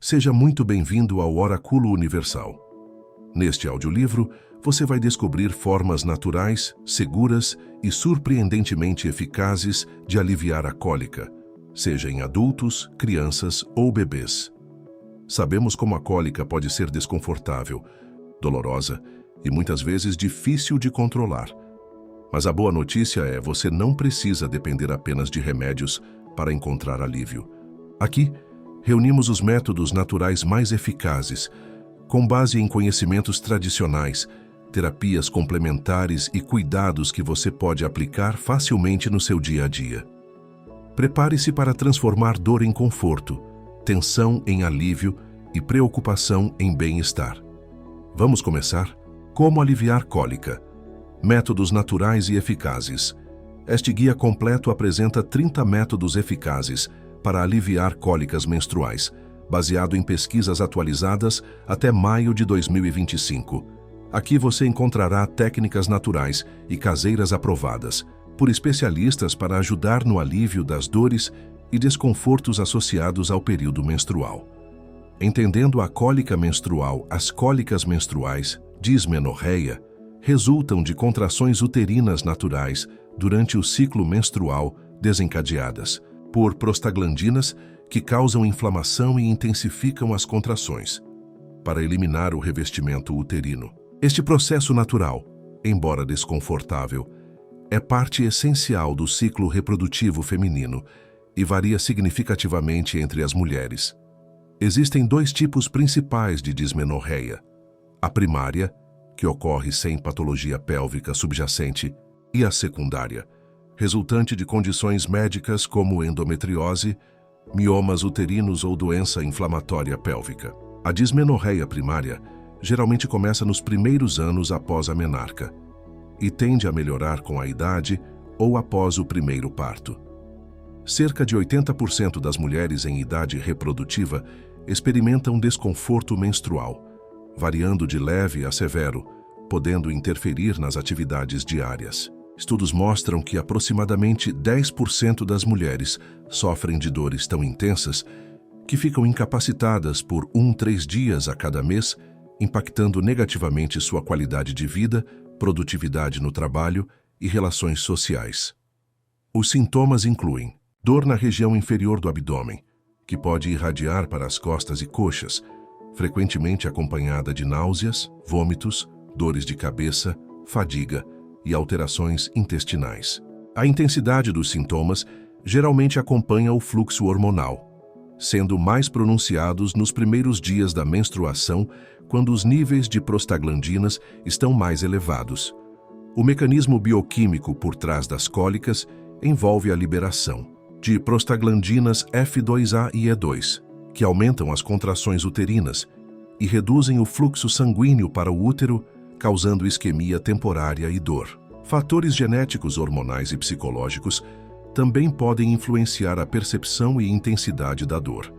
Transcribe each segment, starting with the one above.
Seja muito bem-vindo ao Oráculo Universal. Neste audiolivro, você vai descobrir formas naturais, seguras e surpreendentemente eficazes de aliviar a cólica, seja em adultos, crianças ou bebês. Sabemos como a cólica pode ser desconfortável, dolorosa e muitas vezes difícil de controlar. Mas a boa notícia é: você não precisa depender apenas de remédios para encontrar alívio. Aqui, reunimos os métodos naturais mais eficazes, com base em conhecimentos tradicionais, terapias complementares e cuidados que você pode aplicar facilmente no seu dia a dia. Prepare-se para transformar dor em conforto, tensão em alívio e preocupação em bem-estar. Vamos começar? Como aliviar cólica? Métodos naturais e eficazes. Este guia completo apresenta 30 métodos eficazes para aliviar cólicas menstruais, baseado em pesquisas atualizadas até maio de 2025. Aqui você encontrará técnicas naturais e caseiras aprovadas por especialistas para ajudar no alívio das dores e desconfortos associados ao período menstrual. Entendendo a cólica menstrual, as cólicas menstruais, dismenorreia, resultam de contrações uterinas naturais durante o ciclo menstrual desencadeadas por prostaglandinas que causam inflamação e intensificam as contrações, para eliminar o revestimento uterino. Este processo natural, embora desconfortável, é parte essencial do ciclo reprodutivo feminino e varia significativamente entre as mulheres. Existem dois tipos principais de dismenorreia: a primária, que ocorre sem patologia pélvica subjacente, e a secundária, resultante de condições médicas como endometriose, miomas uterinos ou doença inflamatória pélvica. A dismenorreia primária geralmente começa nos primeiros anos após a menarca e tende a melhorar com a idade ou após o primeiro parto. Cerca de 80% das mulheres em idade reprodutiva experimentam desconforto menstrual, variando de leve a severo, podendo interferir nas atividades diárias. Estudos mostram que aproximadamente 10% das mulheres sofrem de dores tão intensas que ficam incapacitadas por 3 dias a cada mês, impactando negativamente sua qualidade de vida, produtividade no trabalho e relações sociais. Os sintomas incluem dor na região inferior do abdômen, que pode irradiar para as costas e coxas, frequentemente acompanhada de náuseas, vômitos, dores de cabeça, fadiga e alterações intestinais. A intensidade dos sintomas geralmente acompanha o fluxo hormonal, sendo mais pronunciados nos primeiros dias da menstruação, quando os níveis de prostaglandinas estão mais elevados. O mecanismo bioquímico por trás das cólicas envolve a liberação de prostaglandinas F2A e E2, que aumentam as contrações uterinas e reduzem o fluxo sanguíneo para o útero, causando isquemia temporária e dor. Fatores genéticos, hormonais e psicológicos também podem influenciar a percepção e intensidade da dor.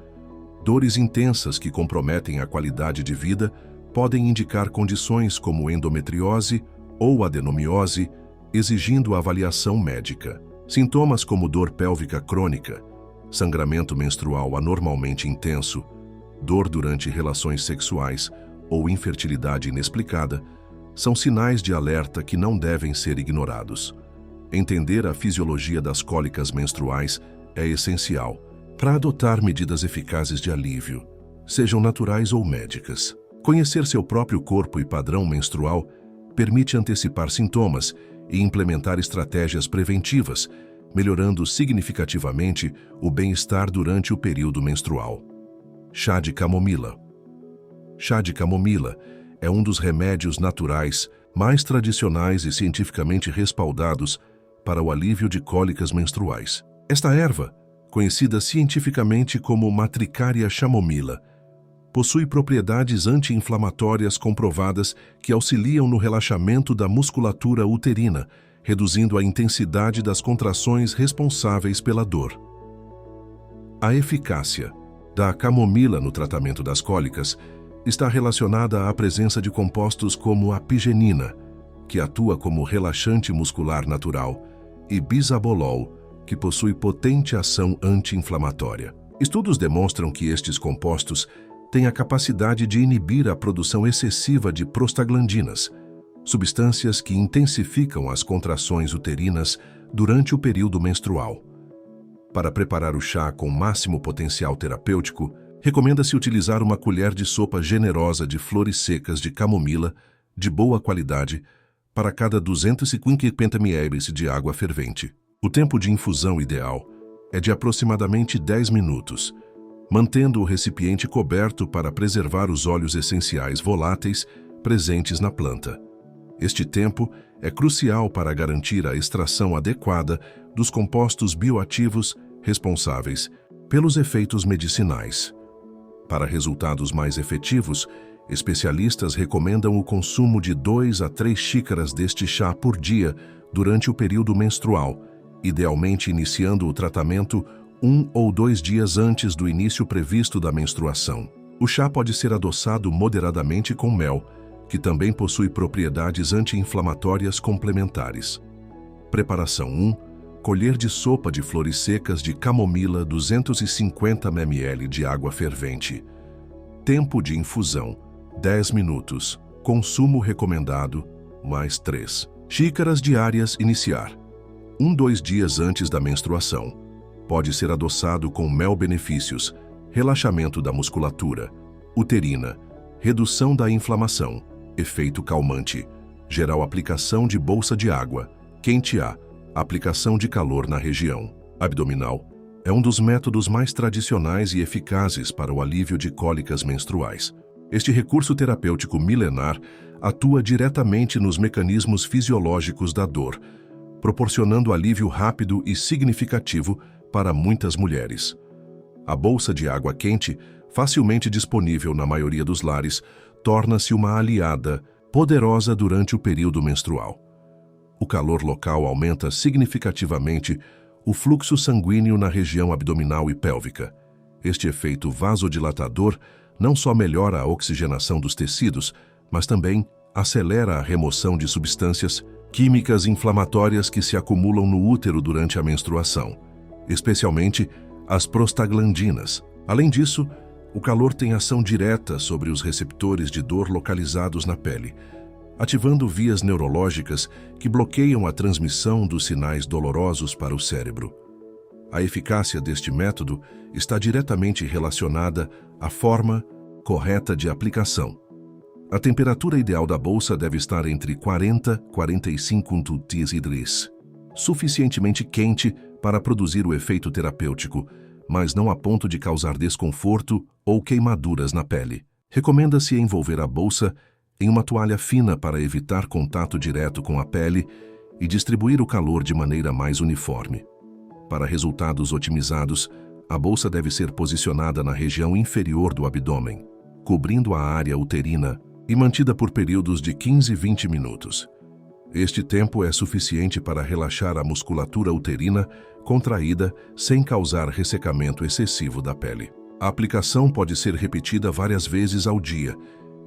Dores intensas que comprometem a qualidade de vida podem indicar condições como endometriose ou adenomiose, exigindo avaliação médica. Sintomas como dor pélvica crônica, sangramento menstrual anormalmente intenso, dor durante relações sexuais ou infertilidade inexplicada são sinais de alerta que não devem ser ignorados. Entender a fisiologia das cólicas menstruais é essencial para adotar medidas eficazes de alívio, sejam naturais ou médicas. Conhecer seu próprio corpo e padrão menstrual permite antecipar sintomas e implementar estratégias preventivas, melhorando significativamente o bem-estar durante o período menstrual. Chá de camomila. Chá de camomila é um dos remédios naturais mais tradicionais e cientificamente respaldados para o alívio de cólicas menstruais. Esta erva, conhecida cientificamente como Matricaria chamomila, possui propriedades anti-inflamatórias comprovadas que auxiliam no relaxamento da musculatura uterina, reduzindo a intensidade das contrações responsáveis pela dor. A eficácia da camomila no tratamento das cólicas está relacionada à presença de compostos como a pigenina, que atua como relaxante muscular natural, e bisabolol, que possui potente ação anti-inflamatória. Estudos demonstram que estes compostos tem a capacidade de inibir a produção excessiva de prostaglandinas, substâncias que intensificam as contrações uterinas durante o período menstrual. Para preparar o chá com máximo potencial terapêutico, recomenda-se utilizar uma colher de sopa generosa de flores secas de camomila, de boa qualidade, para cada 250 ml de água fervente. O tempo de infusão ideal é de aproximadamente 10 minutos, mantendo o recipiente coberto para preservar os óleos essenciais voláteis presentes na planta. Este tempo é crucial para garantir a extração adequada dos compostos bioativos responsáveis pelos efeitos medicinais. Para resultados mais efetivos, especialistas recomendam o consumo de 2 a 3 xícaras deste chá por dia durante o período menstrual, idealmente iniciando o tratamento 1 ou 2 dias antes do início previsto da menstruação. O chá pode ser adoçado moderadamente com mel, que também possui propriedades anti-inflamatórias complementares. Preparação 1. Colher de sopa de flores secas de camomila, 250 ml de água fervente. Tempo de infusão, 10 minutos. Consumo recomendado, mais 3 xícaras diárias iniciar. 2 dias antes da menstruação. Pode ser adoçado com mel. Benefícios: relaxamento da musculatura uterina, redução da inflamação, efeito calmante, geral aplicação de bolsa de água, quente A, aplicação de calor na região abdominal. É um dos métodos mais tradicionais e eficazes para o alívio de cólicas menstruais. Este recurso terapêutico milenar atua diretamente nos mecanismos fisiológicos da dor, proporcionando alívio rápido e significativo para muitas mulheres. A bolsa de água quente, facilmente disponível na maioria dos lares, torna-se uma aliada poderosa durante o período menstrual. O calor local aumenta significativamente o fluxo sanguíneo na região abdominal e pélvica. Este efeito vasodilatador não só melhora a oxigenação dos tecidos, mas também acelera a remoção de substâncias químicas inflamatórias que se acumulam no útero durante a menstruação, especialmente as prostaglandinas. Além disso, o calor tem ação direta sobre os receptores de dor localizados na pele, ativando vias neurológicas que bloqueiam a transmissão dos sinais dolorosos para o cérebro. A eficácia deste método está diretamente relacionada à forma correta de aplicação. A temperatura ideal da bolsa deve estar entre 40 e 45 °C, suficientemente quente para produzir o efeito terapêutico, mas não a ponto de causar desconforto ou queimaduras na pele. Recomenda-se envolver a bolsa em uma toalha fina para evitar contato direto com a pele e distribuir o calor de maneira mais uniforme. Para resultados otimizados, a bolsa deve ser posicionada na região inferior do abdômen, cobrindo a área uterina e mantida por períodos de 15 a 20 minutos. Este tempo é suficiente para relaxar a musculatura uterina contraída sem causar ressecamento excessivo da pele. A aplicação pode ser repetida várias vezes ao dia,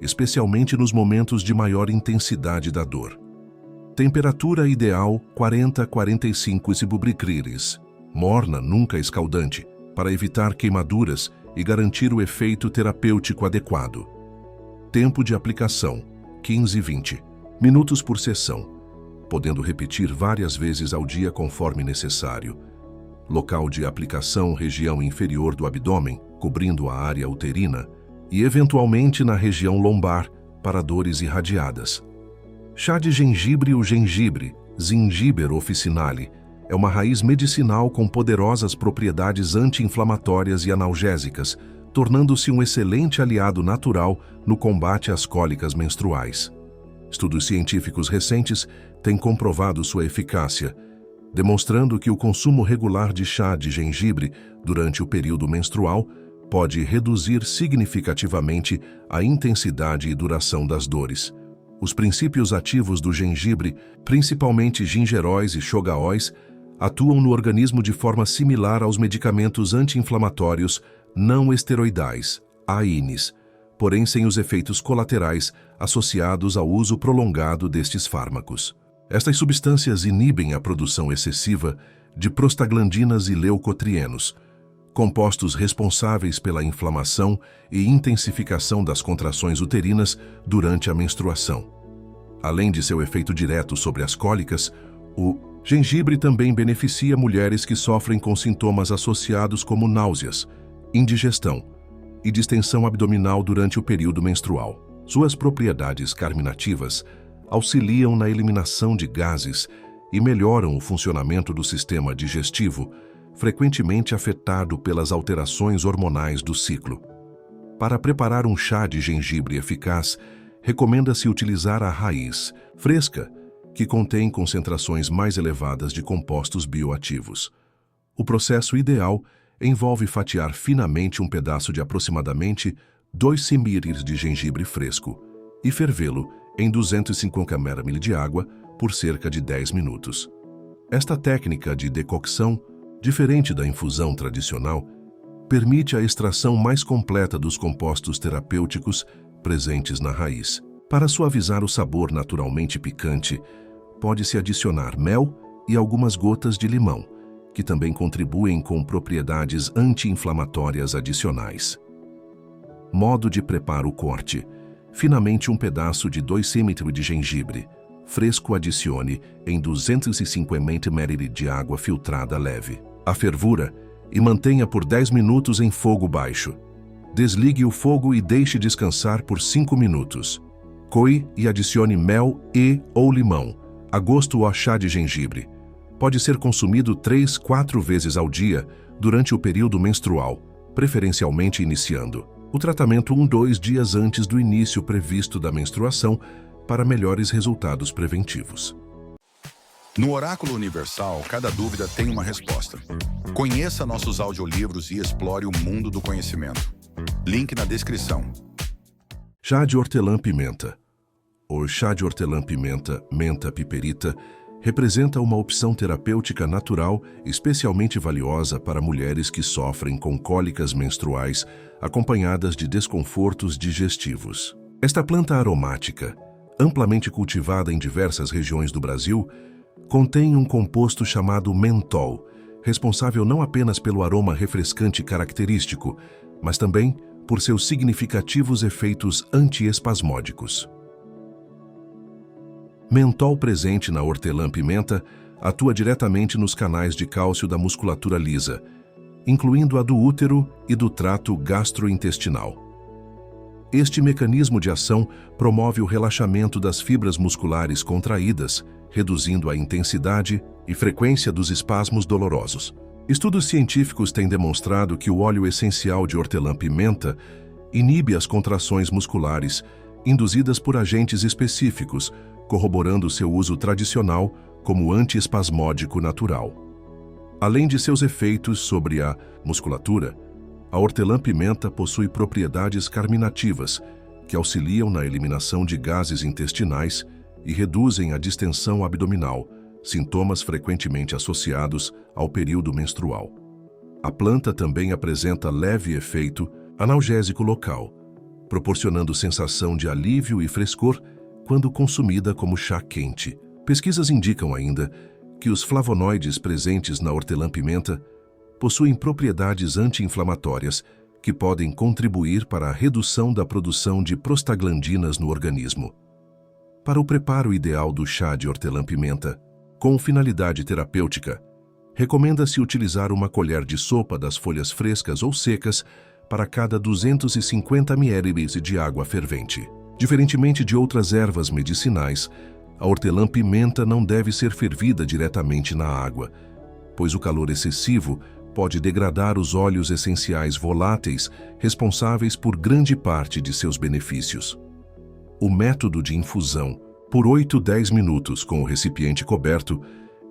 especialmente nos momentos de maior intensidade da dor. Temperatura ideal 40 a 45 °C, morna, nunca escaldante, para evitar queimaduras e garantir o efeito terapêutico adequado. Tempo de aplicação 15 a 20 minutos por sessão, podendo repetir várias vezes ao dia conforme necessário. Local de aplicação: região inferior do abdômen, cobrindo a área uterina, e eventualmente na região lombar, para dores irradiadas. Chá de gengibre. O gengibre, Zingiber officinale, é uma raiz medicinal com poderosas propriedades anti-inflamatórias e analgésicas, tornando-se um excelente aliado natural no combate às cólicas menstruais. Estudos científicos recentes têm comprovado sua eficácia, demonstrando que o consumo regular de chá de gengibre durante o período menstrual pode reduzir significativamente a intensidade e duração das dores. Os princípios ativos do gengibre, principalmente gingeróis e xogaóis, atuam no organismo de forma similar aos medicamentos anti-inflamatórios não esteroidais, AINES, porém sem os efeitos colaterais associados ao uso prolongado destes fármacos. Estas substâncias inibem a produção excessiva de prostaglandinas e leucotrienos, compostos responsáveis pela inflamação e intensificação das contrações uterinas durante a menstruação. Além de seu efeito direto sobre as cólicas, o gengibre também beneficia mulheres que sofrem com sintomas associados como náuseas, indigestão e distensão abdominal durante o período menstrual. Suas propriedades carminativas auxiliam na eliminação de gases e melhoram o funcionamento do sistema digestivo, frequentemente afetado pelas alterações hormonais do ciclo. Para preparar um chá de gengibre eficaz, recomenda-se utilizar a raiz fresca, que contém concentrações mais elevadas de compostos bioativos. O processo ideal envolve fatiar finamente um pedaço de aproximadamente 2 cm de gengibre fresco e fervê-lo em 250 ml de água por cerca de 10 minutos. Esta técnica de decocção, diferente da infusão tradicional, permite a extração mais completa dos compostos terapêuticos presentes na raiz. Para suavizar o sabor naturalmente picante, pode-se adicionar mel e algumas gotas de limão, que também contribuem com propriedades anti-inflamatórias adicionais. Modo de preparo: corte. Finamente um pedaço de 2 cm de gengibre fresco adicione em 250 ml de água filtrada leve. A fervura e mantenha por 10 minutos em fogo baixo. Desligue o fogo e deixe descansar por 5 minutos. Coe e adicione mel ou limão, a gosto ao chá de gengibre. Pode ser consumido 3-4 vezes ao dia durante o período menstrual, preferencialmente iniciando o tratamento 1-2 dias antes do início previsto da menstruação para melhores resultados preventivos. No Oráculo Universal, cada dúvida tem uma resposta. Conheça nossos audiolivros e explore o mundo do conhecimento. Link na descrição. Chá de hortelã-pimenta. O chá de hortelã-pimenta, menta piperita, representa uma opção terapêutica natural especialmente valiosa para mulheres que sofrem com cólicas menstruais acompanhadas de desconfortos digestivos. Esta planta aromática, amplamente cultivada em diversas regiões do Brasil, contém um composto chamado mentol, responsável não apenas pelo aroma refrescante característico, mas também por seus significativos efeitos antiespasmódicos. Mentol presente na hortelã-pimenta atua diretamente nos canais de cálcio da musculatura lisa, incluindo a do útero e do trato gastrointestinal. Este mecanismo de ação promove o relaxamento das fibras musculares contraídas, reduzindo a intensidade e frequência dos espasmos dolorosos. Estudos científicos têm demonstrado que o óleo essencial de hortelã-pimenta inibe as contrações musculares induzidas por agentes específicos, corroborando seu uso tradicional como antiespasmódico natural. Além de seus efeitos sobre a musculatura, a hortelã-pimenta possui propriedades carminativas que auxiliam na eliminação de gases intestinais e reduzem a distensão abdominal, sintomas frequentemente associados ao período menstrual. A planta também apresenta leve efeito analgésico local, proporcionando sensação de alívio e frescor quando consumida como chá quente. Pesquisas indicam ainda que os flavonoides presentes na hortelã-pimenta possuem propriedades anti-inflamatórias que podem contribuir para a redução da produção de prostaglandinas no organismo. Para o preparo ideal do chá de hortelã-pimenta, com finalidade terapêutica, recomenda-se utilizar uma colher de sopa das folhas frescas ou secas para cada 250 ml de água fervente. Diferentemente de outras ervas medicinais, a hortelã-pimenta não deve ser fervida diretamente na água, pois o calor excessivo pode degradar os óleos essenciais voláteis responsáveis por grande parte de seus benefícios. O método de infusão, por 8-10 minutos com o recipiente coberto,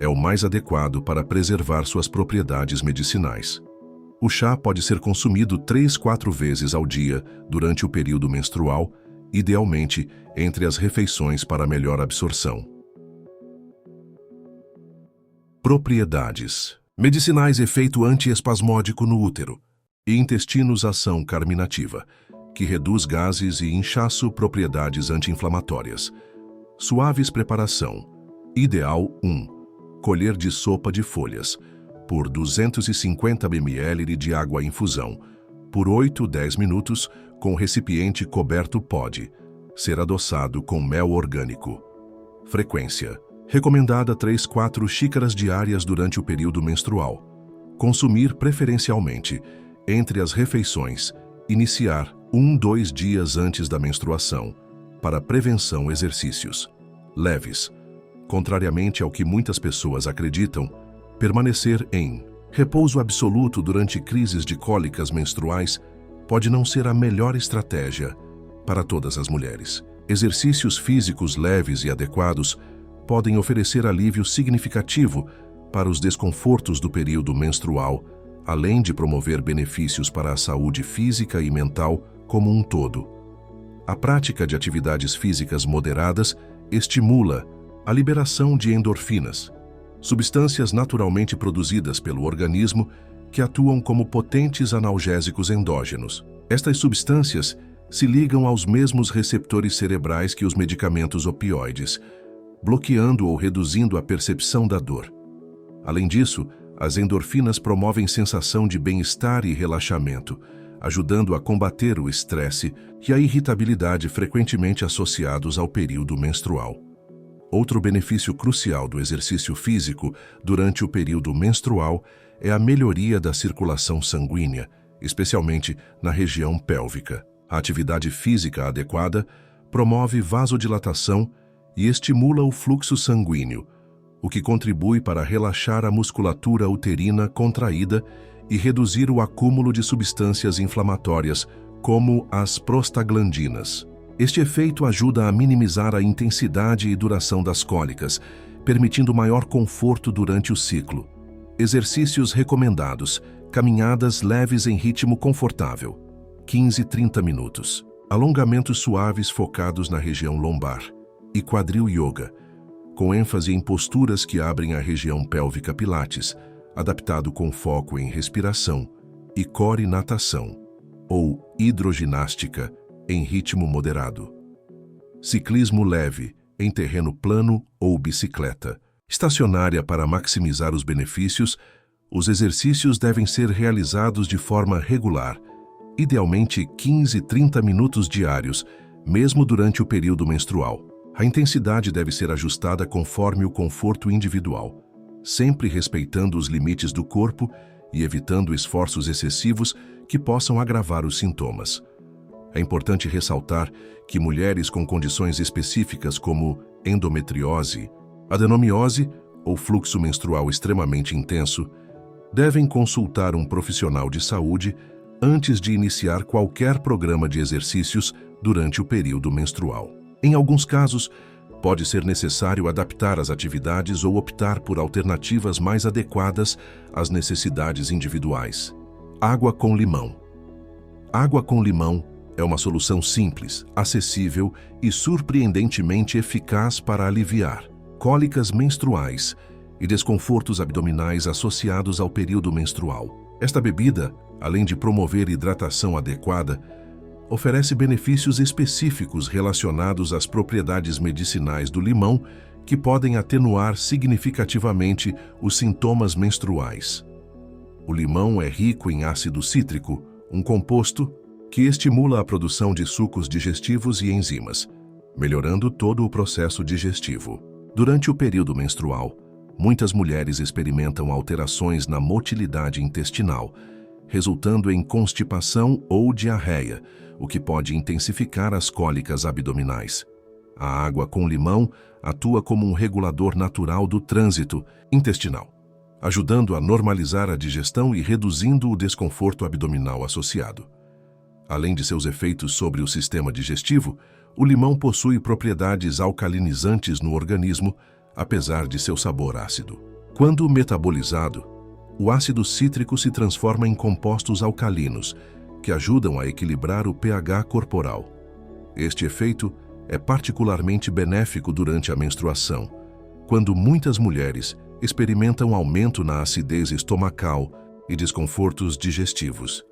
é o mais adequado para preservar suas propriedades medicinais. O chá pode ser consumido 3-4 vezes ao dia durante o período menstrual, idealmente entre as refeições para melhor absorção. Propriedades medicinais: efeito antiespasmódico no útero e intestinos, ação carminativa, que reduz gases e inchaço, propriedades anti-inflamatórias. Suaves preparação. Ideal 1. Colher de sopa de folhas. por 250 ml de água infusão, por 8-10 minutos, com recipiente coberto pode ser adoçado com mel orgânico. Frequência. Recomendada 3-4 xícaras diárias durante o período menstrual. Consumir preferencialmente entre as refeições. Iniciar 1-2 dias antes da menstruação. Para prevenção, exercícios leves. Contrariamente ao que muitas pessoas acreditam, permanecer em repouso absoluto durante crises de cólicas menstruais pode não ser a melhor estratégia para todas as mulheres. Exercícios físicos leves e adequados podem oferecer alívio significativo para os desconfortos do período menstrual, além de promover benefícios para a saúde física e mental como um todo. A prática de atividades físicas moderadas estimula a liberação de endorfinas, substâncias naturalmente produzidas pelo organismo que atuam como potentes analgésicos endógenos. Estas substâncias se ligam aos mesmos receptores cerebrais que os medicamentos opioides, bloqueando ou reduzindo a percepção da dor. Além disso, as endorfinas promovem sensação de bem-estar e relaxamento, ajudando a combater o estresse e a irritabilidade frequentemente associados ao período menstrual. Outro benefício crucial do exercício físico durante o período menstrual é a melhoria da circulação sanguínea, especialmente na região pélvica. A atividade física adequada promove vasodilatação e estimula o fluxo sanguíneo, o que contribui para relaxar a musculatura uterina contraída e reduzir o acúmulo de substâncias inflamatórias, como as prostaglandinas. Este efeito ajuda a minimizar a intensidade e duração das cólicas, permitindo maior conforto durante o ciclo. Exercícios recomendados: caminhadas leves em ritmo confortável, 15-30 minutos. Alongamentos suaves focados na região lombar. E quadril yoga, com ênfase em posturas que abrem a região pélvica pilates, adaptado com foco em respiração, e core natação, ou hidroginástica, em ritmo moderado. Ciclismo leve, em terreno plano ou bicicleta. Estacionária. Para maximizar os benefícios, os exercícios devem ser realizados de forma regular, idealmente 15-30 minutos diários, mesmo durante o período menstrual. A intensidade deve ser ajustada conforme o conforto individual, sempre respeitando os limites do corpo e evitando esforços excessivos que possam agravar os sintomas. É importante ressaltar que mulheres com condições específicas como endometriose, adenomiose ou fluxo menstrual extremamente intenso devem consultar um profissional de saúde antes de iniciar qualquer programa de exercícios durante o período menstrual. Em alguns casos, pode ser necessário adaptar as atividades ou optar por alternativas mais adequadas às necessidades individuais. Água com limão. Água com limão é uma solução simples, acessível e surpreendentemente eficaz para aliviar cólicas menstruais e desconfortos abdominais associados ao período menstrual. Esta bebida, além de promover hidratação adequada, oferece benefícios específicos relacionados às propriedades medicinais do limão que podem atenuar significativamente os sintomas menstruais. O limão é rico em ácido cítrico, um composto que estimula a produção de sucos digestivos e enzimas, melhorando todo o processo digestivo. Durante o período menstrual, muitas mulheres experimentam alterações na motilidade intestinal, resultando em constipação ou diarreia, o que pode intensificar as cólicas abdominais. A água com limão atua como um regulador natural do trânsito intestinal, ajudando a normalizar a digestão e reduzindo o desconforto abdominal associado. Além de seus efeitos sobre o sistema digestivo, o limão possui propriedades alcalinizantes no organismo, apesar de seu sabor ácido. Quando metabolizado, o ácido cítrico se transforma em compostos alcalinos, que ajudam a equilibrar o pH corporal. Este efeito é particularmente benéfico durante a menstruação, quando muitas mulheres experimentam aumento na acidez estomacal e desconfortos digestivos.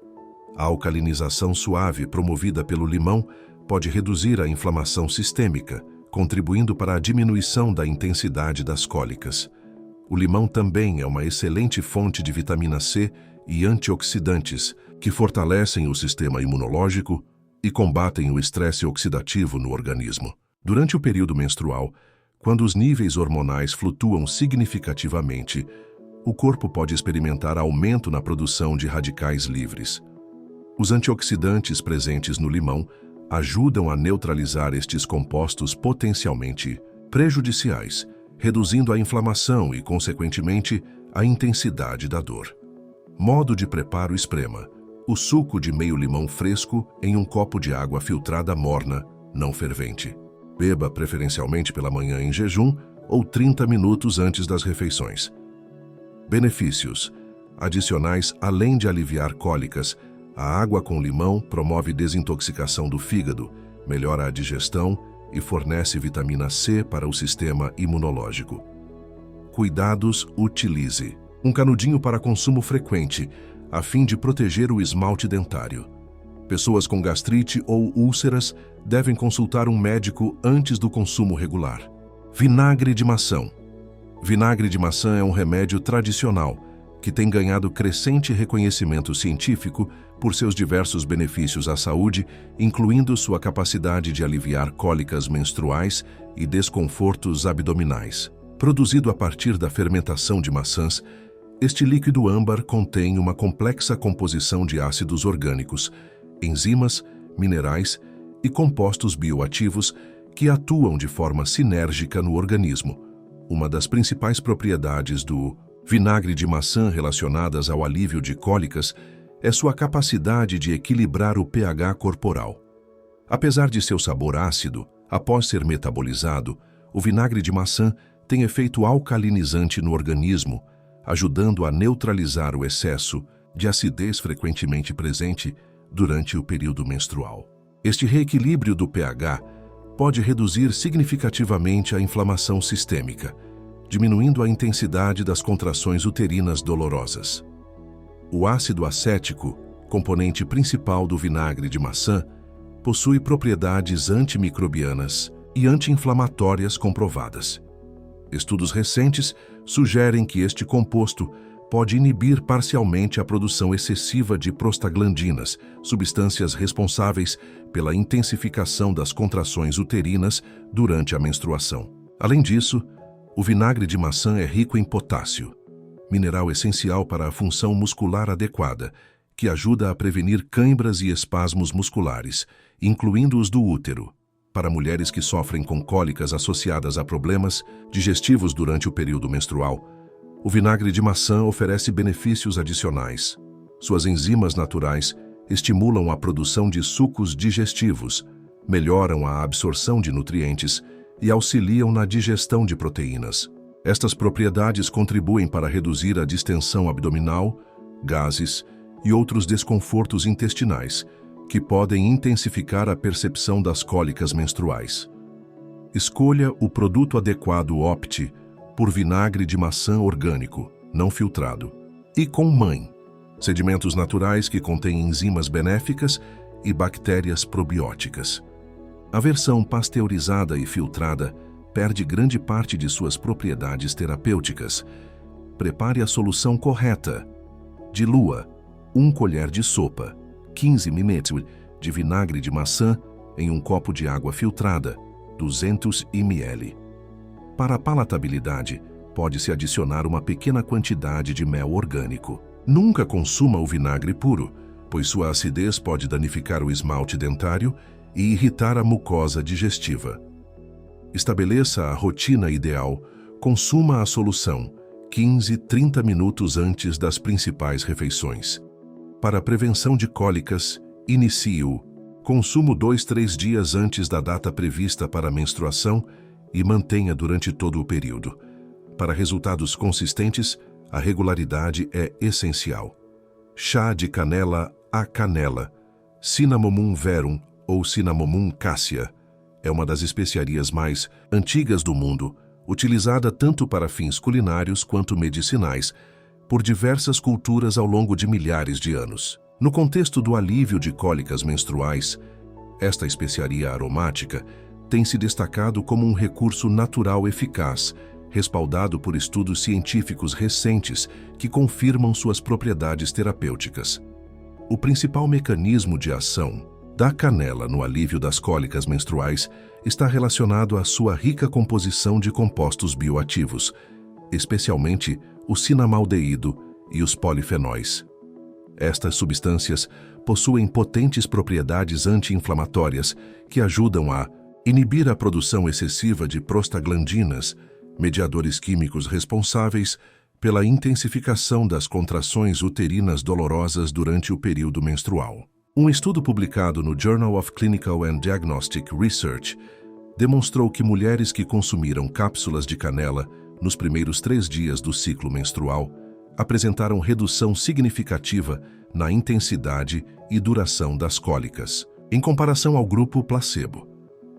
A alcalinização suave promovida pelo limão pode reduzir a inflamação sistêmica, contribuindo para a diminuição da intensidade das cólicas. O limão também é uma excelente fonte de vitamina C e antioxidantes que fortalecem o sistema imunológico e combatem o estresse oxidativo no organismo. Durante o período menstrual, quando os níveis hormonais flutuam significativamente, o corpo pode experimentar aumento na produção de radicais livres. Os antioxidantes presentes no limão ajudam a neutralizar estes compostos potencialmente prejudiciais, reduzindo a inflamação e, consequentemente, a intensidade da dor. Modo de preparo: esprema o suco de meio limão fresco em um copo de água filtrada morna, não fervente. Beba preferencialmente pela manhã em jejum ou 30 minutos antes das refeições. Benefícios adicionais: além de aliviar cólicas, a água com limão promove desintoxicação do fígado, melhora a digestão e fornece vitamina C para o sistema imunológico. Cuidados: utilize um canudinho para consumo frequente, a fim de proteger o esmalte dentário. Pessoas com gastrite ou úlceras devem consultar um médico antes do consumo regular. Vinagre de maçã. Vinagre de maçã é um remédio tradicional que tem ganhado crescente reconhecimento científico por seus diversos benefícios à saúde, incluindo sua capacidade de aliviar cólicas menstruais e desconfortos abdominais. Produzido a partir da fermentação de maçãs, este líquido âmbar contém uma complexa composição de ácidos orgânicos, enzimas, minerais e compostos bioativos que atuam de forma sinérgica no organismo. Uma das principais propriedades do vinagre de maçã relacionadas ao alívio de cólicas é sua capacidade de equilibrar o pH corporal. Apesar de seu sabor ácido, após ser metabolizado, o vinagre de maçã tem efeito alcalinizante no organismo, ajudando a neutralizar o excesso de acidez frequentemente presente durante o período menstrual. Este reequilíbrio do pH pode reduzir significativamente a inflamação sistêmica, diminuindo a intensidade das contrações uterinas dolorosas. O ácido acético, componente principal do vinagre de maçã, possui propriedades antimicrobianas e anti-inflamatórias comprovadas. Estudos recentes sugerem que este composto pode inibir parcialmente a produção excessiva de prostaglandinas, substâncias responsáveis pela intensificação das contrações uterinas durante a menstruação. Além disso, o vinagre de maçã é rico em potássio, mineral essencial para a função muscular adequada, que ajuda a prevenir cãibras e espasmos musculares, incluindo os do útero. Para mulheres que sofrem com cólicas associadas a problemas digestivos durante o período menstrual, o vinagre de maçã oferece benefícios adicionais. Suas enzimas naturais estimulam a produção de sucos digestivos, melhoram a absorção de nutrientes e auxiliam na digestão de proteínas. Estas propriedades contribuem para reduzir a distensão abdominal, gases e outros desconfortos intestinais, que podem intensificar a percepção das cólicas menstruais. Escolha o produto adequado. Opte por vinagre de maçã orgânico, não filtrado, e com mãe, sedimentos naturais que contêm enzimas benéficas e bactérias probióticas. A versão pasteurizada e filtrada perde grande parte de suas propriedades terapêuticas. Prepare a solução correta. Dilua 1 colher de sopa, 15 ml de vinagre de maçã em um copo de água filtrada, 200 ml. Para a palatabilidade, pode-se adicionar uma pequena quantidade de mel orgânico. Nunca consuma o vinagre puro, pois sua acidez pode danificar o esmalte dentário e irritar a mucosa digestiva. Estabeleça a rotina ideal. Consuma a solução 15-30 minutos antes das principais refeições. Para a prevenção de cólicas, inicie o consumo 2-3 dias antes da data prevista para a menstruação e mantenha durante todo o período. Para resultados consistentes, a regularidade é essencial. Chá de canela a canela, Cinnamomum verum ou Cinnamomum cassia, é uma das especiarias mais antigas do mundo, utilizada tanto para fins culinários quanto medicinais, por diversas culturas ao longo de milhares de anos. No contexto do alívio de cólicas menstruais, esta especiaria aromática tem se destacado como um recurso natural eficaz respaldado por estudos científicos recentes que confirmam suas propriedades terapêuticas. O principal mecanismo de ação da canela no alívio das cólicas menstruais está relacionado à sua rica composição de compostos bioativos, especialmente o cinamaldeído e os polifenóis. Estas substâncias possuem potentes propriedades anti-inflamatórias que ajudam a inibir a produção excessiva de prostaglandinas, mediadores químicos responsáveis pela intensificação das contrações uterinas dolorosas durante o período menstrual. Um estudo publicado no Journal of Clinical and Diagnostic Research demonstrou que mulheres que consumiram cápsulas de canela nos primeiros 3 dias do ciclo menstrual apresentaram redução significativa na intensidade e duração das cólicas, em comparação ao grupo placebo.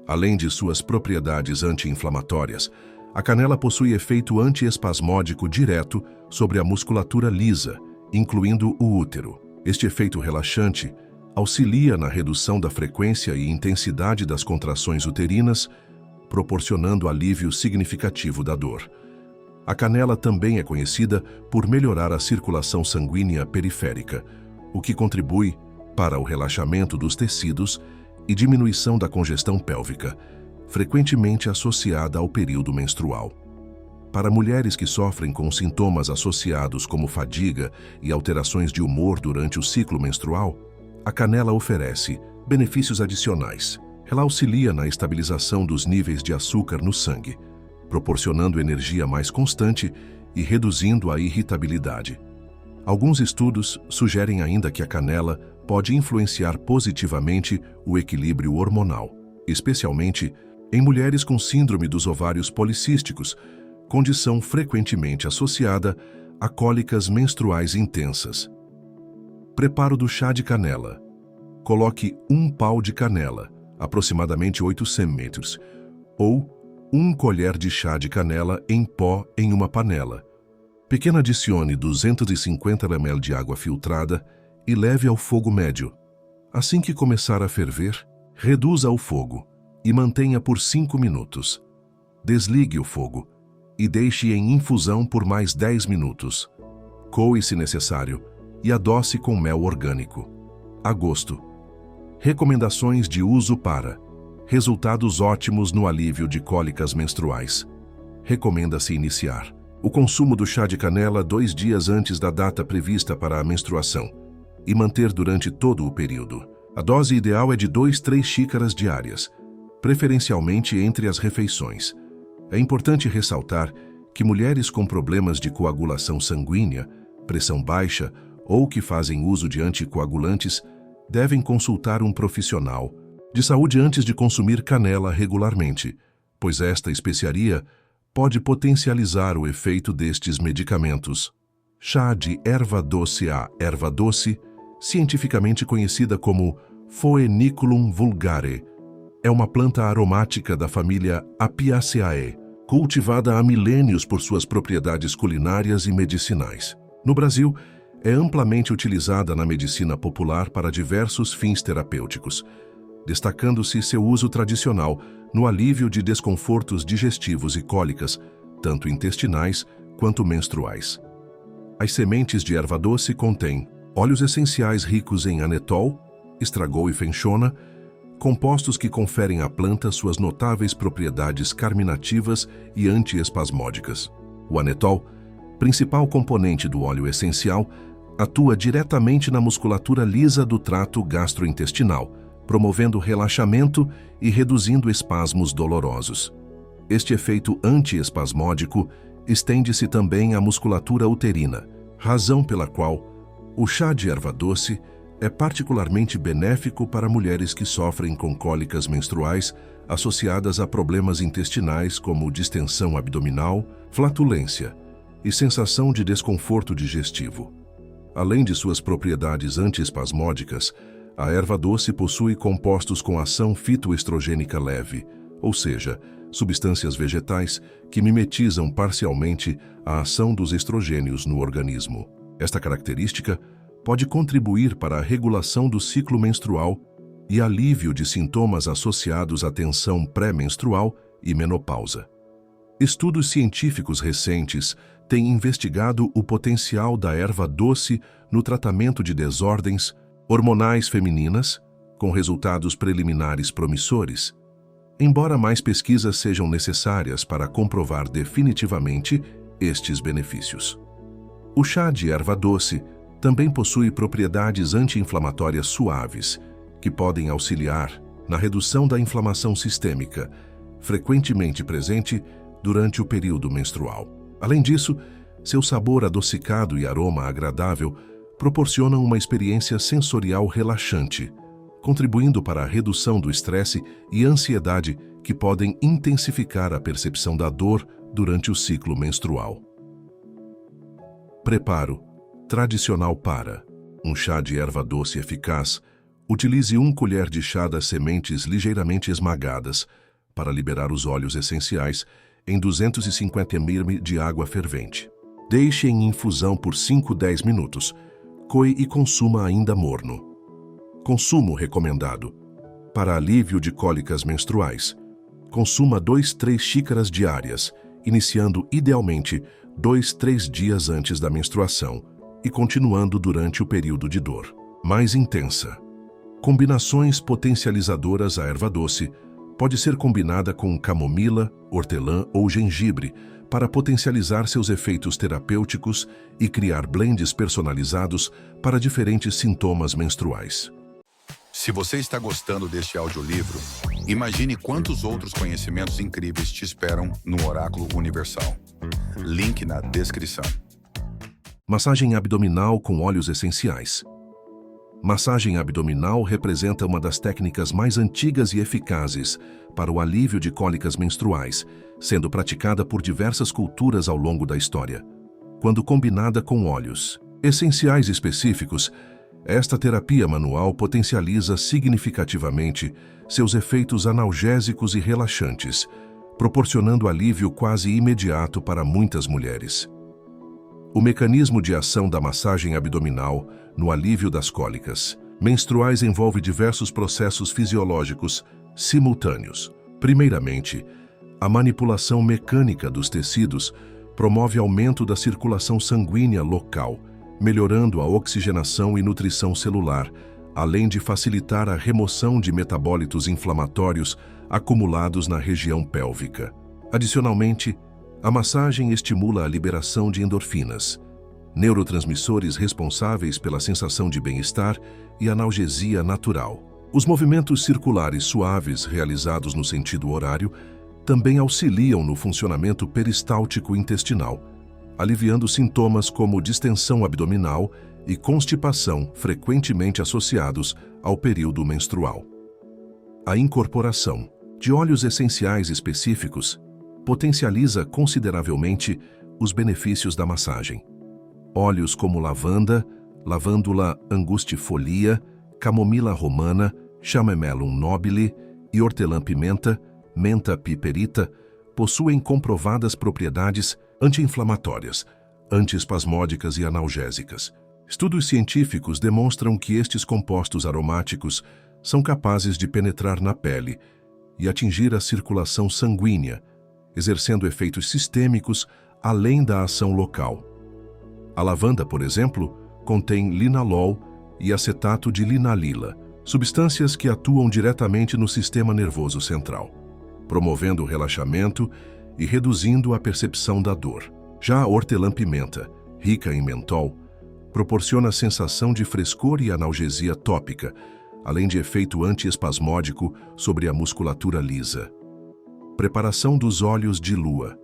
Além de suas propriedades anti-inflamatórias, a canela possui efeito antiespasmódico direto sobre a musculatura lisa, incluindo o útero. Este efeito relaxante auxilia na redução da frequência e intensidade das contrações uterinas, proporcionando alívio significativo da dor. A canela também é conhecida por melhorar a circulação sanguínea periférica, o que contribui para o relaxamento dos tecidos e diminuição da congestão pélvica, frequentemente associada ao período menstrual. Para mulheres que sofrem com sintomas associados como fadiga e alterações de humor durante o ciclo menstrual, a canela oferece benefícios adicionais. Ela auxilia na estabilização dos níveis de açúcar no sangue, proporcionando energia mais constante e reduzindo a irritabilidade. Alguns estudos sugerem ainda que a canela pode influenciar positivamente o equilíbrio hormonal, especialmente em mulheres com síndrome dos ovários policísticos, condição frequentemente associada a cólicas menstruais intensas. Preparo do chá de canela. Coloque 1 pau de canela, aproximadamente 8 cm, ou 1 colher de chá de canela em pó em uma panela. Pequeno adicione 250 ml de água filtrada e leve ao fogo médio. Assim que começar a ferver, reduza o fogo e mantenha por 5 minutos. Desligue o fogo e deixe em infusão por mais 10 minutos. Coe se necessário e adoce com mel orgânico. A gosto. Recomendações de uso para resultados ótimos no alívio de cólicas menstruais. Recomenda-se iniciar o consumo do chá de canela 2 dias antes da data prevista para a menstruação e manter durante todo o período. A dose ideal é de 2-3 xícaras diárias, preferencialmente entre as refeições. É importante ressaltar que mulheres com problemas de coagulação sanguínea, pressão baixa ou que fazem uso de anticoagulantes devem consultar um profissional de saúde antes de consumir canela regularmente, pois esta especiaria pode potencializar o efeito destes medicamentos. Chá de erva doce. A erva doce, cientificamente conhecida como Phoenicellum vulgare, é uma planta aromática da família Apiaceae, cultivada há milênios por suas propriedades culinárias e medicinais. No Brasil, é amplamente utilizada na medicina popular para diversos fins terapêuticos, destacando-se seu uso tradicional no alívio de desconfortos digestivos e cólicas, tanto intestinais quanto menstruais. As sementes de erva doce contêm óleos essenciais ricos em anetol, estragol e fenchona, compostos que conferem à planta suas notáveis propriedades carminativas e antiespasmódicas. O anetol, principal componente do óleo essencial, atua diretamente na musculatura lisa do trato gastrointestinal, promovendo relaxamento e reduzindo espasmos dolorosos. Este efeito antiespasmódico estende-se também à musculatura uterina, razão pela qual o chá de erva doce é particularmente benéfico para mulheres que sofrem com cólicas menstruais associadas a problemas intestinais como distensão abdominal, flatulência e sensação de desconforto digestivo. Além de suas propriedades antiespasmódicas, a erva doce possui compostos com ação fitoestrogênica leve, ou seja, substâncias vegetais que mimetizam parcialmente a ação dos estrogênios no organismo. Esta característica pode contribuir para a regulação do ciclo menstrual e alívio de sintomas associados à tensão pré-menstrual e menopausa. Estudos científicos recentes têm investigado o potencial da erva doce no tratamento de desordens hormonais femininas, com resultados preliminares promissores, embora mais pesquisas sejam necessárias para comprovar definitivamente estes benefícios. O chá de erva doce também possui propriedades anti-inflamatórias suaves, que podem auxiliar na redução da inflamação sistêmica, frequentemente presente durante o período menstrual. Além disso, seu sabor adocicado e aroma agradável proporcionam uma experiência sensorial relaxante, contribuindo para a redução do estresse e ansiedade que podem intensificar a percepção da dor durante o ciclo menstrual. Preparo tradicional para um chá de erva doce eficaz. Utilize 1 colher de chá das sementes ligeiramente esmagadas para liberar os óleos essenciais em 250 ml de água fervente. Deixe em infusão por 5-10 minutos. Coe e consuma ainda morno. Consumo recomendado. Para alívio de cólicas menstruais, consuma 2-3 xícaras diárias, iniciando idealmente 2-3 dias antes da menstruação e continuando durante o período de dor mais intensa. Combinações potencializadoras. A erva doce pode ser combinada com camomila, hortelã ou gengibre para potencializar seus efeitos terapêuticos e criar blends personalizados para diferentes sintomas menstruais. Se você está gostando deste audiolivro, imagine quantos outros conhecimentos incríveis te esperam no Oráculo Universal. Link na descrição. Massagem abdominal com óleos essenciais. Massagem abdominal representa uma das técnicas mais antigas e eficazes para o alívio de cólicas menstruais, sendo praticada por diversas culturas ao longo da história. Quando combinada com óleos essenciais específicos, esta terapia manual potencializa significativamente seus efeitos analgésicos e relaxantes, proporcionando alívio quase imediato para muitas mulheres. O mecanismo de ação da massagem abdominal no alívio das cólicas menstruais envolve diversos processos fisiológicos simultâneos. Primeiramente, a manipulação mecânica dos tecidos promove aumento da circulação sanguínea local, melhorando a oxigenação e nutrição celular, além de facilitar a remoção de metabólitos inflamatórios acumulados na região pélvica. Adicionalmente, a massagem estimula a liberação de endorfinas, neurotransmissores responsáveis pela sensação de bem-estar e analgesia natural. Os movimentos circulares suaves realizados no sentido horário também auxiliam no funcionamento peristáltico intestinal, aliviando sintomas como distensão abdominal e constipação frequentemente associados ao período menstrual. A incorporação de óleos essenciais específicos potencializa consideravelmente os benefícios da massagem. Óleos como lavanda, lavandula angustifolia, camomila romana, chamomellum nobile e hortelã-pimenta, menta piperita, possuem comprovadas propriedades anti-inflamatórias, antiespasmódicas e analgésicas. Estudos científicos demonstram que estes compostos aromáticos são capazes de penetrar na pele e atingir a circulação sanguínea, exercendo efeitos sistêmicos além da ação local. A lavanda, por exemplo, contém linalol e acetato de linalila, substâncias que atuam diretamente no sistema nervoso central, promovendo o relaxamento e reduzindo a percepção da dor. Já a hortelã-pimenta, rica em mentol, proporciona sensação de frescor e analgesia tópica, além de efeito antiespasmódico sobre a musculatura lisa. Preparação dos óleos de lua.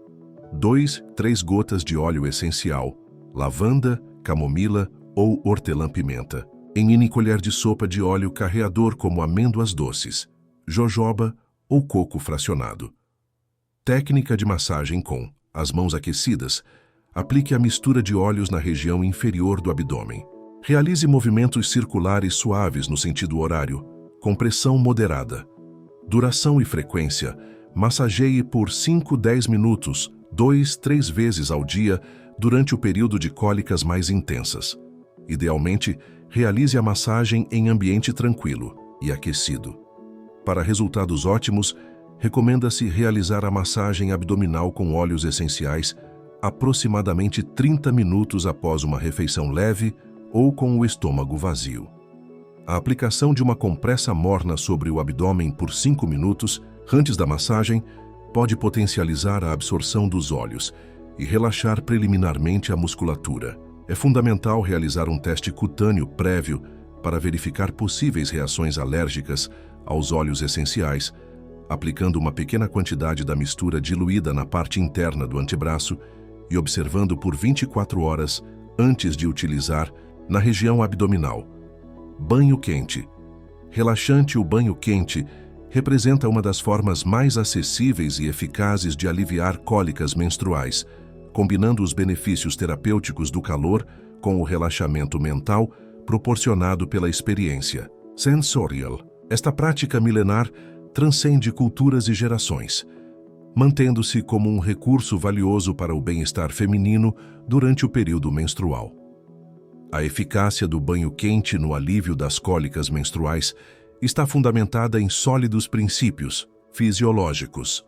2-3 gotas de óleo essencial, lavanda, camomila ou hortelã-pimenta, em mini colher de sopa de óleo carreador como amêndoas doces, jojoba ou coco fracionado. Técnica de massagem com as mãos aquecidas. Aplique a mistura de óleos na região inferior do abdômen. Realize movimentos circulares suaves no sentido horário, com pressão moderada. Duração e frequência. Massageie por 5-10 minutos, 2-3 vezes ao dia, durante o período de cólicas mais intensas. Idealmente, realize a massagem em ambiente tranquilo e aquecido. Para resultados ótimos, recomenda-se realizar a massagem abdominal com óleos essenciais aproximadamente 30 minutos após uma refeição leve ou com o estômago vazio. A aplicação de uma compressa morna sobre o abdômen por 5 minutos antes da massagem pode potencializar a absorção dos óleos e relaxar preliminarmente a musculatura. É fundamental realizar um teste cutâneo prévio para verificar possíveis reações alérgicas aos óleos essenciais, aplicando uma pequena quantidade da mistura diluída na parte interna do antebraço e observando por 24 horas antes de utilizar na região abdominal. Banho quente. Relaxante. O banho quente representa uma das formas mais acessíveis e eficazes de aliviar cólicas menstruais, combinando os benefícios terapêuticos do calor com o relaxamento mental proporcionado pela experiência sensorial. Esta prática milenar transcende culturas e gerações, mantendo-se como um recurso valioso para o bem-estar feminino durante o período menstrual. A eficácia do banho quente no alívio das cólicas menstruais está fundamentada em sólidos princípios fisiológicos.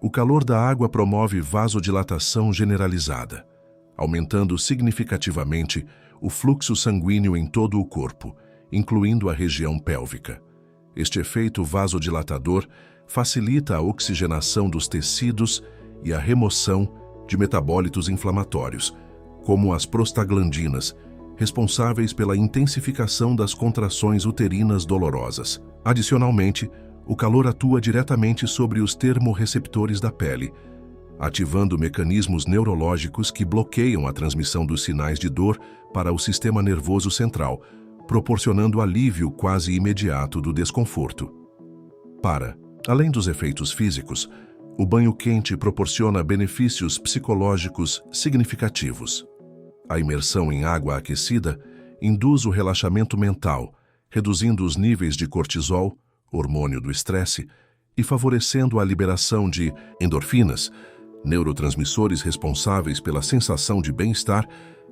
O calor da água promove vasodilatação generalizada, aumentando significativamente o fluxo sanguíneo em todo o corpo, incluindo a região pélvica. Este efeito vasodilatador facilita a oxigenação dos tecidos e a remoção de metabólitos inflamatórios, como as prostaglandinas, responsáveis pela intensificação das contrações uterinas dolorosas. Adicionalmente, o calor atua diretamente sobre os termorreceptores da pele, ativando mecanismos neurológicos que bloqueiam a transmissão dos sinais de dor para o sistema nervoso central, proporcionando alívio quase imediato do desconforto. Além dos efeitos físicos, o banho quente proporciona benefícios psicológicos significativos. A imersão em água aquecida induz o relaxamento mental, reduzindo os níveis de cortisol, hormônio do estresse, e favorecendo a liberação de endorfinas, neurotransmissores responsáveis pela sensação de bem-estar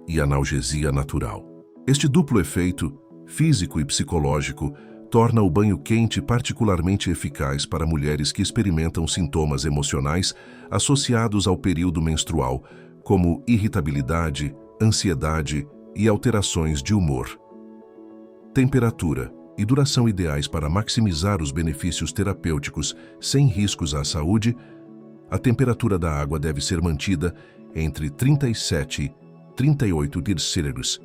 e analgesia natural. Este duplo efeito, físico e psicológico, torna o banho quente particularmente eficaz para mulheres que experimentam sintomas emocionais associados ao período menstrual, como irritabilidade, ansiedade e alterações de humor. Temperatura e duração ideais para maximizar os benefícios terapêuticos sem riscos à saúde. A temperatura da água deve ser mantida entre 37 e 38 °C,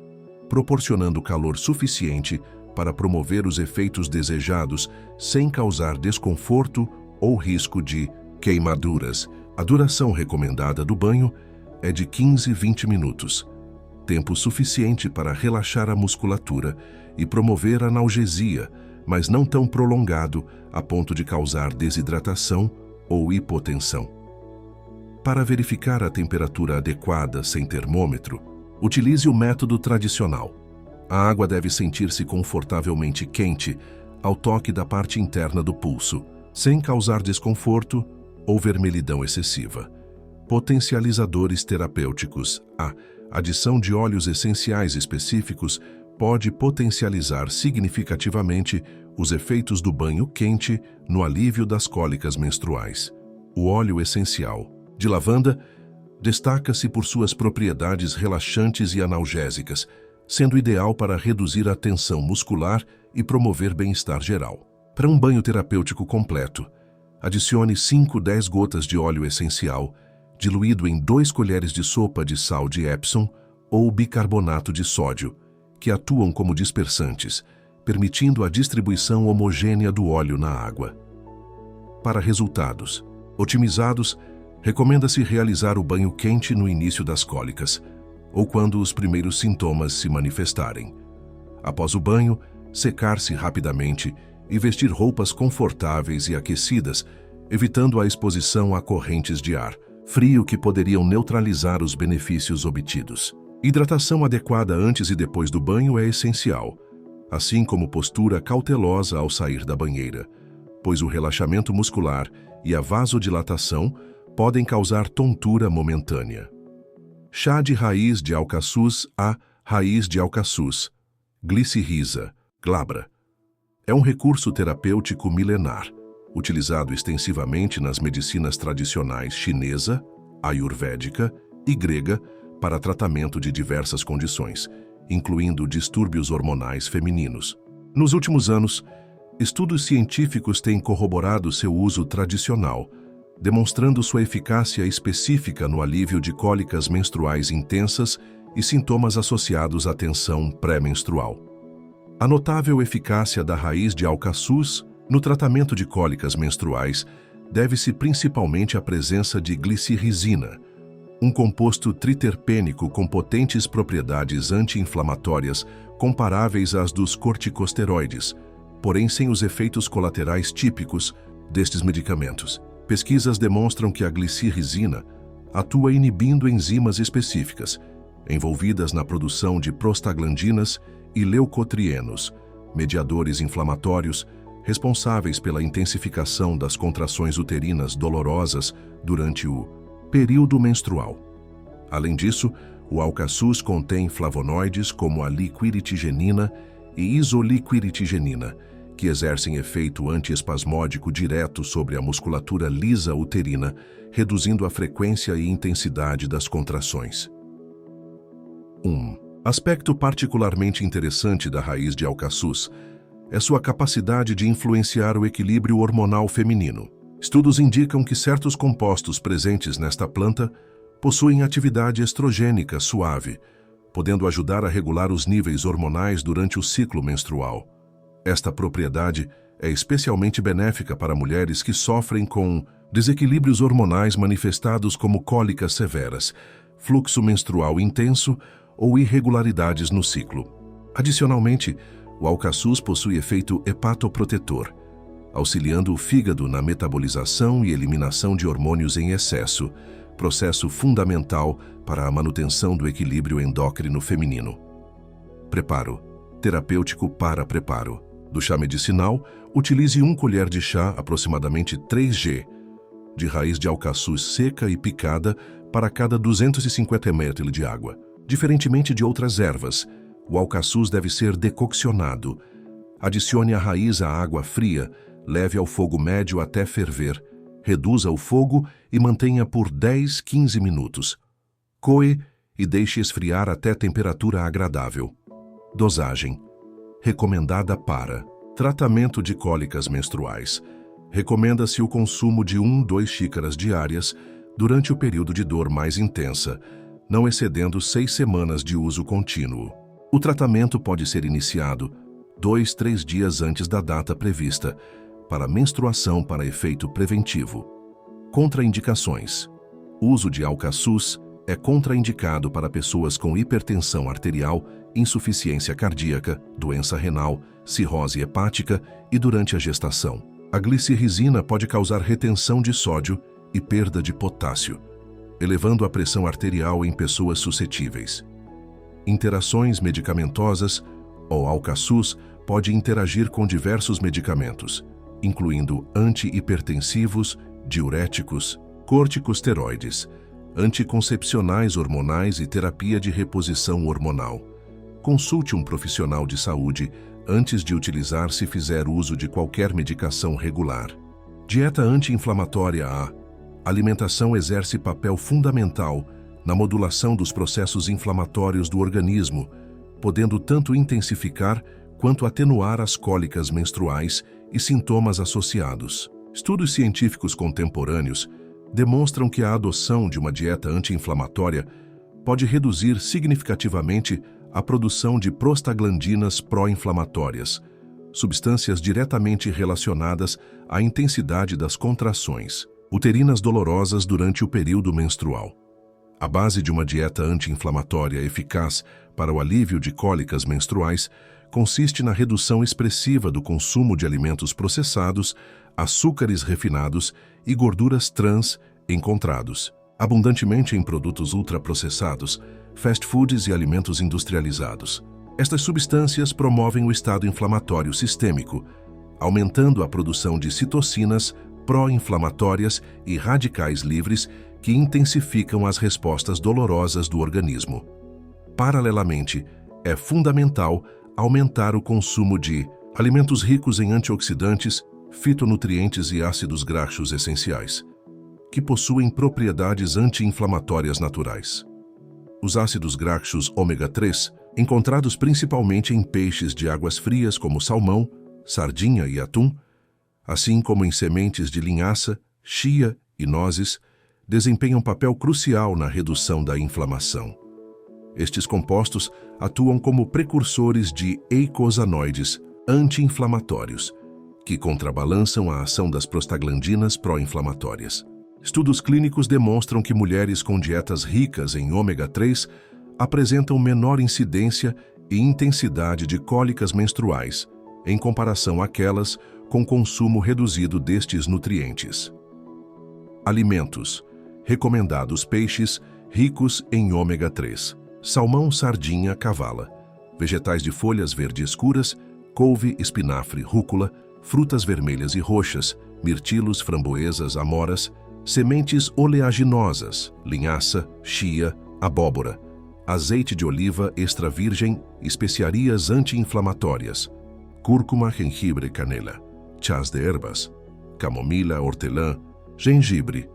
proporcionando calor suficiente para promover os efeitos desejados sem causar desconforto ou risco de queimaduras. A duração recomendada do banho é de 15 a 20 minutos, tempo suficiente para relaxar a musculatura e promover analgesia, mas não tão prolongado a ponto de causar desidratação ou hipotensão. Para verificar a temperatura adequada sem termômetro, utilize o método tradicional. A água deve sentir-se confortavelmente quente ao toque da parte interna do pulso, sem causar desconforto ou vermelhidão excessiva. Potencializadores terapêuticos. A adição de óleos essenciais específicos pode potencializar significativamente os efeitos do banho quente no alívio das cólicas menstruais. O óleo essencial de lavanda destaca-se por suas propriedades relaxantes e analgésicas, sendo ideal para reduzir a tensão muscular e promover bem-estar geral. Para um banho terapêutico completo, adicione 5 a 10 gotas de óleo essencial, diluído em 2 colheres de sopa de sal de Epsom ou bicarbonato de sódio, que atuam como dispersantes, permitindo a distribuição homogênea do óleo na água. Para resultados otimizados, recomenda-se realizar o banho quente no início das cólicas, ou quando os primeiros sintomas se manifestarem. Após o banho, secar-se rapidamente e vestir roupas confortáveis e aquecidas, evitando a exposição a correntes de ar frio que poderiam neutralizar os benefícios obtidos. Hidratação adequada antes e depois do banho é essencial, assim como postura cautelosa ao sair da banheira, pois o relaxamento muscular e a vasodilatação podem causar tontura momentânea. Chá de raiz de alcaçuz. A raiz de alcaçuz, Glycyrrhiza glabra, é um recurso terapêutico milenar, utilizado extensivamente nas medicinas tradicionais chinesa, ayurvédica e grega para tratamento de diversas condições, incluindo distúrbios hormonais femininos. Nos últimos anos, estudos científicos têm corroborado seu uso tradicional, demonstrando sua eficácia específica no alívio de cólicas menstruais intensas e sintomas associados à tensão pré-menstrual. A notável eficácia da raiz de alcaçuz no tratamento de cólicas menstruais deve-se principalmente à presença de glicirrizina, um composto triterpênico com potentes propriedades anti-inflamatórias comparáveis às dos corticosteroides, porém sem os efeitos colaterais típicos destes medicamentos. Pesquisas demonstram que a glicirrizina atua inibindo enzimas específicas, envolvidas na produção de prostaglandinas e leucotrienos, mediadores inflamatórios responsáveis pela intensificação das contrações uterinas dolorosas durante o período menstrual. Além disso, o alcaçuz contém flavonoides como a liquiritigenina e isoliquiritigenina, que exercem efeito antiespasmódico direto sobre a musculatura lisa uterina, reduzindo a frequência e intensidade das contrações. 1. Aspecto particularmente interessante da raiz de alcaçuz é sua capacidade de influenciar o equilíbrio hormonal feminino. Estudos indicam que certos compostos presentes nesta planta possuem atividade estrogênica suave, podendo ajudar a regular os níveis hormonais durante o ciclo menstrual. Esta propriedade é especialmente benéfica para mulheres que sofrem com desequilíbrios hormonais manifestados como cólicas severas, fluxo menstrual intenso ou irregularidades no ciclo. Adicionalmente, o alcaçuz possui efeito hepatoprotetor, auxiliando o fígado na metabolização e eliminação de hormônios em excesso, processo fundamental para a manutenção do equilíbrio endócrino feminino. Preparo. Terapêutico para preparo. Do chá medicinal, utilize 1 colher de chá, aproximadamente 3g, de raiz de alcaçuz seca e picada para cada 250 ml de água. Diferentemente de outras ervas, o alcaçuz deve ser decoccionado. Adicione a raiz à água fria, leve ao fogo médio até ferver, reduza o fogo e mantenha por 10-15 minutos. Coe e deixe esfriar até temperatura agradável. Dosagem. Recomendada para tratamento de cólicas menstruais. Recomenda-se o consumo de 1-2 xícaras diárias durante o período de dor mais intensa, não excedendo 6 semanas de uso contínuo. O tratamento pode ser iniciado 2-3 dias antes da data prevista, para menstruação para efeito preventivo. Contraindicações. Uso de alcaçuz é contraindicado para pessoas com hipertensão arterial, insuficiência cardíaca, doença renal, cirrose hepática e durante a gestação. A glicirrizina pode causar retenção de sódio e perda de potássio, elevando a pressão arterial em pessoas suscetíveis. Interações medicamentosas. O alcaçuz pode interagir com diversos medicamentos, incluindo antihipertensivos, diuréticos, corticosteroides, anticoncepcionais hormonais e terapia de reposição hormonal. Consulte um profissional de saúde antes de utilizar se fizer uso de qualquer medicação regular. Dieta anti-inflamatória. A alimentação exerce papel fundamental na modulação dos processos inflamatórios do organismo, podendo tanto intensificar quanto atenuar as cólicas menstruais e sintomas associados. Estudos científicos contemporâneos demonstram que a adoção de uma dieta anti-inflamatória pode reduzir significativamente a produção de prostaglandinas pró-inflamatórias, substâncias diretamente relacionadas à intensidade das contrações uterinas dolorosas durante o período menstrual. A base de uma dieta anti-inflamatória eficaz para o alívio de cólicas menstruais consiste na redução expressiva do consumo de alimentos processados, açúcares refinados e gorduras trans encontrados abundantemente em produtos ultraprocessados, fast foods e alimentos industrializados. Estas substâncias promovem o estado inflamatório sistêmico, aumentando a produção de citocinas pró-inflamatórias e radicais livres que intensificam as respostas dolorosas do organismo. Paralelamente, é fundamental aumentar o consumo de alimentos ricos em antioxidantes, fitonutrientes e ácidos graxos essenciais, que possuem propriedades anti-inflamatórias naturais. Os ácidos graxos ômega 3, encontrados principalmente em peixes de águas frias como salmão, sardinha e atum, assim como em sementes de linhaça, chia e nozes, desempenham papel crucial na redução da inflamação. Estes compostos atuam como precursores de eicosanoides anti-inflamatórios, que contrabalançam a ação das prostaglandinas pró-inflamatórias. Estudos clínicos demonstram que mulheres com dietas ricas em ômega 3 apresentam menor incidência e intensidade de cólicas menstruais, em comparação àquelas com consumo reduzido destes nutrientes. Alimentos. Recomendados peixes ricos em ômega 3. Salmão, sardinha, cavala. Vegetais de folhas verde escuras, couve, espinafre, rúcula, frutas vermelhas e roxas, mirtilos, framboesas, amoras, sementes oleaginosas, linhaça, chia, abóbora, azeite de oliva extra virgem, especiarias anti-inflamatórias, cúrcuma, gengibre, canela, chás de ervas, camomila, hortelã, gengibre,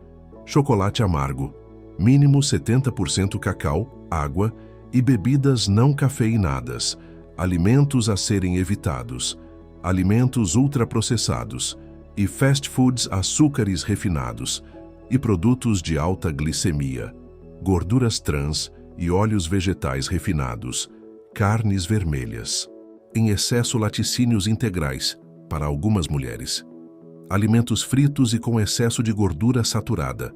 chocolate amargo, mínimo 70% cacau, água e bebidas não cafeinadas, alimentos a serem evitados, alimentos ultraprocessados e fast foods, açúcares refinados e produtos de alta glicemia, gorduras trans e óleos vegetais refinados, carnes vermelhas, em excesso laticínios integrais para algumas mulheres, alimentos fritos e com excesso de gordura saturada,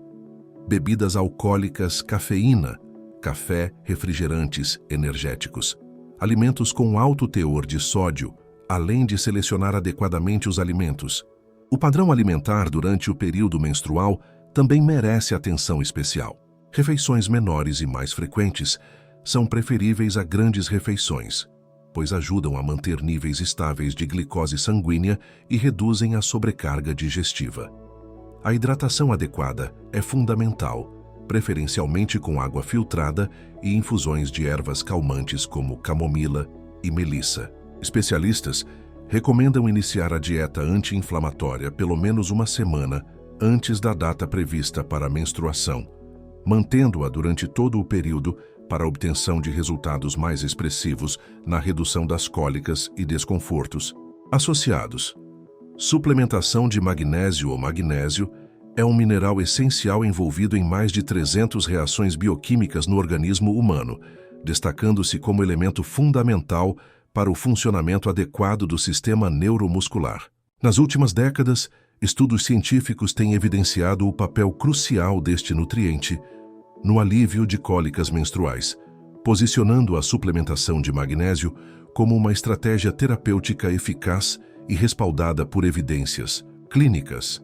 bebidas alcoólicas, cafeína, café, refrigerantes, energéticos, alimentos com alto teor de sódio, além de selecionar adequadamente os alimentos. O padrão alimentar durante o período menstrual também merece atenção especial. Refeições menores e mais frequentes são preferíveis a grandes refeições, pois ajudam a manter níveis estáveis de glicose sanguínea e reduzem a sobrecarga digestiva. A hidratação adequada é fundamental, preferencialmente com água filtrada e infusões de ervas calmantes como camomila e melissa. Especialistas recomendam iniciar a dieta anti-inflamatória pelo menos uma semana antes da data prevista para a menstruação, mantendo-a durante todo o período para a obtenção de resultados mais expressivos na redução das cólicas e desconfortos associados. Suplementação de magnésio ou magnésio é um mineral essencial envolvido em mais de 300 reações bioquímicas no organismo humano, destacando-se como elemento fundamental para o funcionamento adequado do sistema neuromuscular. Nas últimas décadas, estudos científicos têm evidenciado o papel crucial deste nutriente no alívio de cólicas menstruais, posicionando a suplementação de magnésio como uma estratégia terapêutica eficaz e respaldada por evidências clínicas.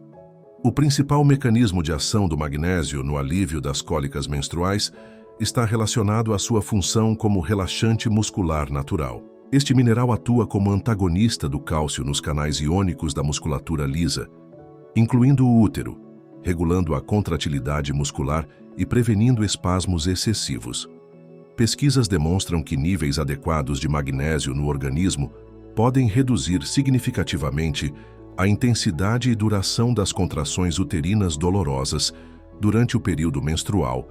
O principal mecanismo de ação do magnésio no alívio das cólicas menstruais está relacionado à sua função como relaxante muscular natural. Este mineral atua como antagonista do cálcio nos canais iônicos da musculatura lisa, incluindo o útero, regulando a contratilidade muscular e prevenindo espasmos excessivos. Pesquisas demonstram que níveis adequados de magnésio no organismo podem reduzir significativamente a intensidade e duração das contrações uterinas dolorosas durante o período menstrual,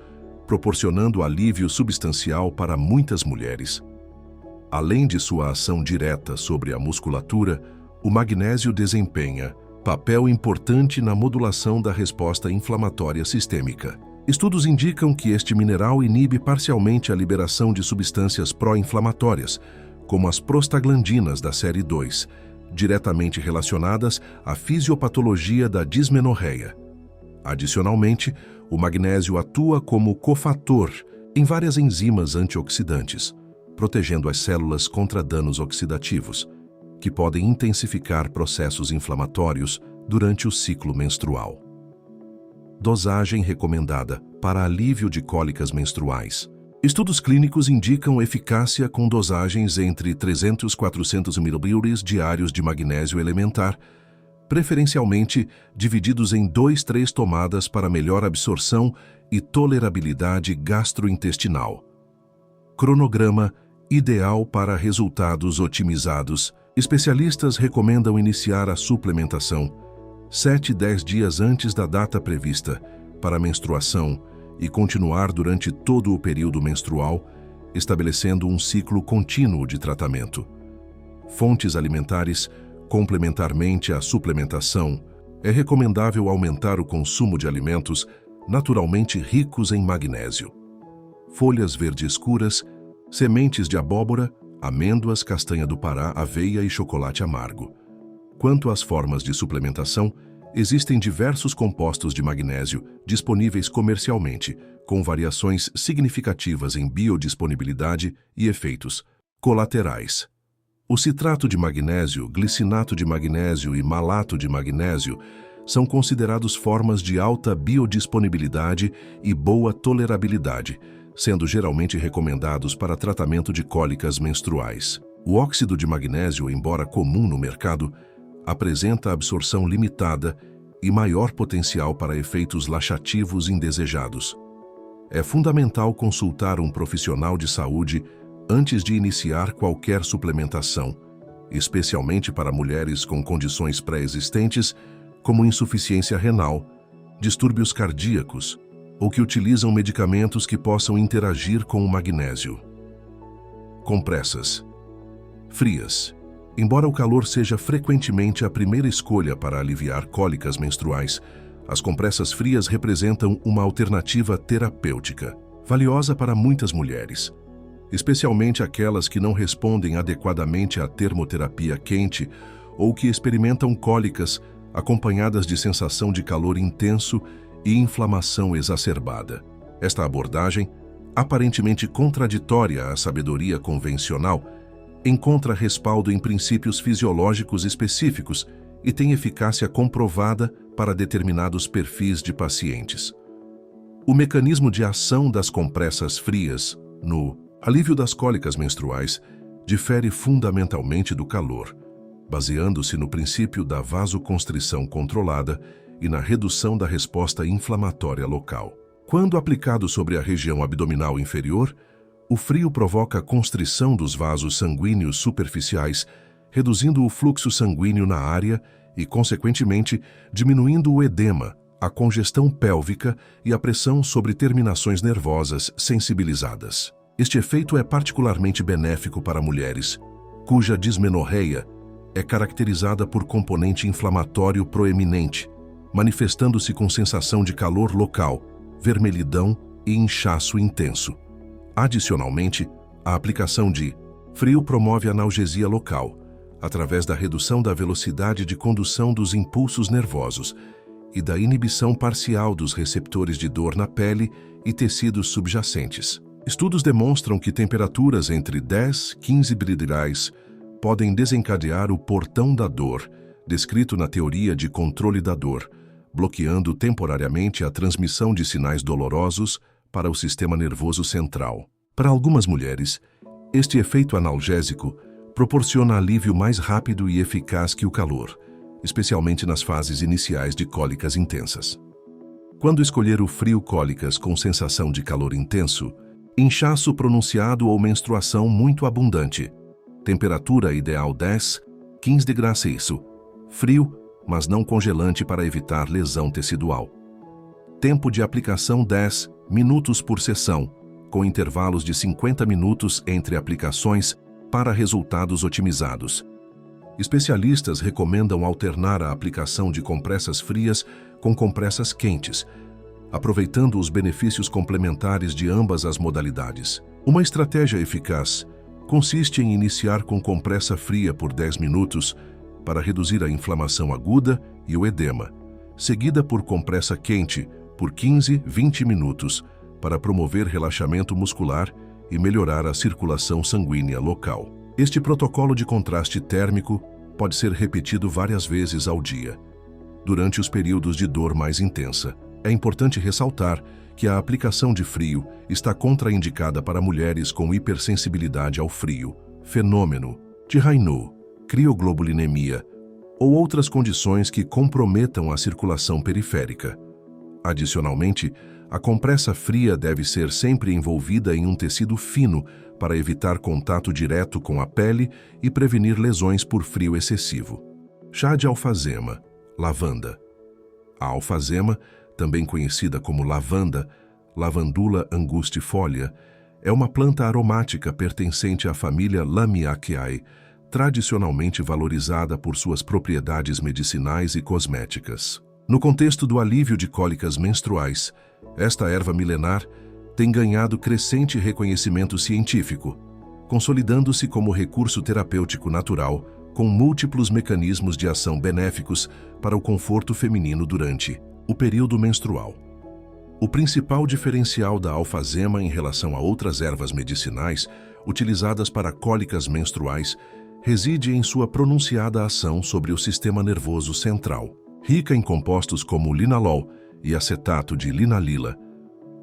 proporcionando alívio substancial para muitas mulheres. Além de sua ação direta sobre a musculatura, o magnésio desempenha papel importante na modulação da resposta inflamatória sistêmica. Estudos indicam que este mineral inibe parcialmente a liberação de substâncias pró-inflamatórias, como as prostaglandinas da série 2, diretamente relacionadas à fisiopatologia da dismenorreia. Adicionalmente, o magnésio atua como cofator em várias enzimas antioxidantes, protegendo as células contra danos oxidativos, que podem intensificar processos inflamatórios durante o ciclo menstrual. Dosagem recomendada para alívio de cólicas menstruais. Estudos clínicos indicam eficácia com dosagens entre 300 e 400 ml diários de magnésio elementar, preferencialmente divididos em 2-3 tomadas para melhor absorção e tolerabilidade gastrointestinal. Cronograma ideal para resultados otimizados Especialistas recomendam iniciar a suplementação 7-10 dias antes da data prevista para a menstruação e continuar durante todo o período menstrual, estabelecendo um ciclo contínuo de tratamento. Fontes alimentares. Complementarmente à suplementação, é recomendável aumentar o consumo de alimentos naturalmente ricos em magnésio. Folhas verde escuras, sementes de abóbora, amêndoas, castanha do Pará, aveia e chocolate amargo. Quanto às formas de suplementação, existem diversos compostos de magnésio disponíveis comercialmente, com variações significativas em biodisponibilidade e efeitos colaterais. O citrato de magnésio, glicinato de magnésio e malato de magnésio são considerados formas de alta biodisponibilidade e boa tolerabilidade, sendo geralmente recomendados para tratamento de cólicas menstruais. O óxido de magnésio, embora comum no mercado, apresenta absorção limitada e maior potencial para efeitos laxativos indesejados. É fundamental consultar um profissional de saúde antes de iniciar qualquer suplementação, especialmente para mulheres com condições pré-existentes, como insuficiência renal, distúrbios cardíacos ou que utilizam medicamentos que possam interagir com o magnésio. Compressas frias. Embora o calor seja frequentemente a primeira escolha para aliviar cólicas menstruais, as compressas frias representam uma alternativa terapêutica, valiosa para muitas mulheres, especialmente aquelas que não respondem adequadamente à termoterapia quente ou que experimentam cólicas acompanhadas de sensação de calor intenso e inflamação exacerbada. Esta abordagem, aparentemente contraditória à sabedoria convencional, encontra respaldo em princípios fisiológicos específicos e tem eficácia comprovada para determinados perfis de pacientes. O mecanismo de ação das compressas frias no alívio das cólicas menstruais difere fundamentalmente do calor, baseando-se no princípio da vasoconstrição controlada e na redução da resposta inflamatória local. Quando aplicado sobre a região abdominal inferior, o frio provoca constrição dos vasos sanguíneos superficiais, reduzindo o fluxo sanguíneo na área e, consequentemente, diminuindo o edema, a congestão pélvica e a pressão sobre terminações nervosas sensibilizadas. Este efeito é particularmente benéfico para mulheres, cuja dismenorreia é caracterizada por componente inflamatório proeminente, manifestando-se com sensação de calor local, vermelhidão e inchaço intenso. Adicionalmente, a aplicação de frio promove analgesia local, através da redução da velocidade de condução dos impulsos nervosos e da inibição parcial dos receptores de dor na pele e tecidos subjacentes. Estudos demonstram que temperaturas entre 10 e 15 graus podem desencadear o portão da dor, descrito na teoria de controle da dor, bloqueando temporariamente a transmissão de sinais dolorosos para o sistema nervoso central. Para algumas mulheres, este efeito analgésico proporciona alívio mais rápido e eficaz que o calor, especialmente nas fases iniciais de cólicas intensas. Quando escolher o frio cólicas com sensação de calor intenso, inchaço pronunciado ou menstruação muito abundante, temperatura ideal 10, 15 graus Celsius, frio, mas não congelante para evitar lesão tecidual. Tempo de aplicação 10 minutos por sessão, com intervalos de 50 minutos entre aplicações para resultados otimizados. Especialistas recomendam alternar a aplicação de compressas frias com compressas quentes, aproveitando os benefícios complementares de ambas as modalidades. Uma estratégia eficaz consiste em iniciar com compressa fria por 10 minutos para reduzir a inflamação aguda e o edema, seguida por compressa quente por 15-20 minutos para promover relaxamento muscular e melhorar a circulação sanguínea local. Este protocolo de contraste térmico pode ser repetido várias vezes ao dia, durante os períodos de dor mais intensa. É importante ressaltar que a aplicação de frio está contraindicada para mulheres com hipersensibilidade ao frio, fenômeno de Raynaud, crioglobulinemia ou outras condições que comprometam a circulação periférica. Adicionalmente, a compressa fria deve ser sempre envolvida em um tecido fino para evitar contato direto com a pele e prevenir lesões por frio excessivo. Chá de alfazema, lavanda. A alfazema, também conhecida como lavanda, Lavandula angustifolia, é uma planta aromática pertencente à família Lamiaceae, tradicionalmente valorizada por suas propriedades medicinais e cosméticas. No contexto do alívio de cólicas menstruais, esta erva milenar tem ganhado crescente reconhecimento científico, consolidando-se como recurso terapêutico natural com múltiplos mecanismos de ação benéficos para o conforto feminino durante o período menstrual. O principal diferencial da alfazema em relação a outras ervas medicinais utilizadas para cólicas menstruais reside em sua pronunciada ação sobre o sistema nervoso central. Rica em compostos como linalol e acetato de linalila,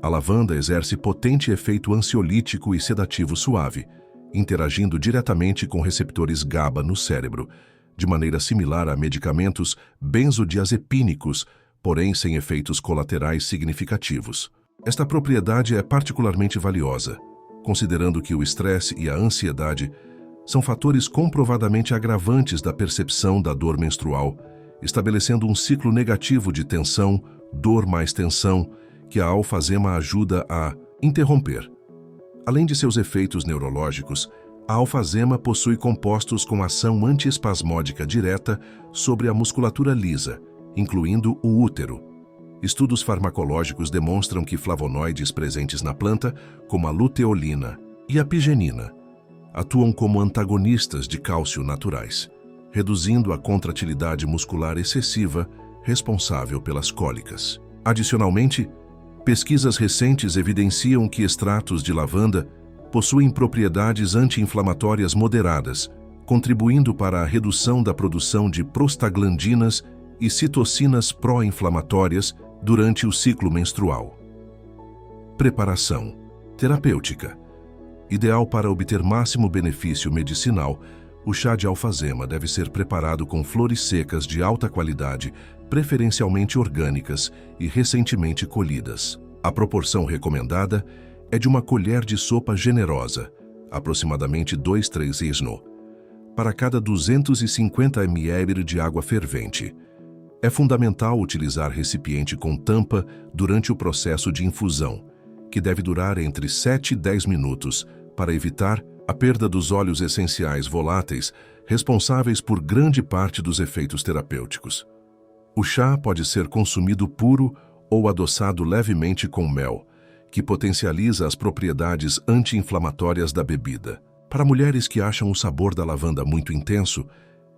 a lavanda exerce potente efeito ansiolítico e sedativo suave, interagindo diretamente com receptores GABA no cérebro, de maneira similar a medicamentos benzodiazepínicos, porém sem efeitos colaterais significativos. Esta propriedade é particularmente valiosa, considerando que o estresse e a ansiedade são fatores comprovadamente agravantes da percepção da dor menstrual, estabelecendo um ciclo negativo de tensão, dor mais tensão, que a alfazema ajuda a interromper. Além de seus efeitos neurológicos, a alfazema possui compostos com ação antiespasmódica direta sobre a musculatura lisa, incluindo o útero. Estudos farmacológicos demonstram que flavonoides presentes na planta, como a luteolina e a pigenina, atuam como antagonistas de cálcio naturais, reduzindo a contratilidade muscular excessiva responsável pelas cólicas. Adicionalmente, pesquisas recentes evidenciam que extratos de lavanda possuem propriedades anti-inflamatórias moderadas, contribuindo para a redução da produção de prostaglandinas e citocinas pró-inflamatórias durante o ciclo menstrual. Preparação terapêutica. Ideal para obter máximo benefício medicinal, o chá de alfazema deve ser preparado com flores secas de alta qualidade, preferencialmente orgânicas e recentemente colhidas. A proporção recomendada é de uma colher de sopa generosa, aproximadamente 2-3 isno, para cada 250 ml de água fervente. É fundamental utilizar recipiente com tampa durante o processo de infusão, que deve durar entre 7 e 10 minutos, para evitar a perda dos óleos essenciais voláteis responsáveis por grande parte dos efeitos terapêuticos. O chá pode ser consumido puro ou adoçado levemente com mel, que potencializa as propriedades anti-inflamatórias da bebida. Para mulheres que acham o sabor da lavanda muito intenso,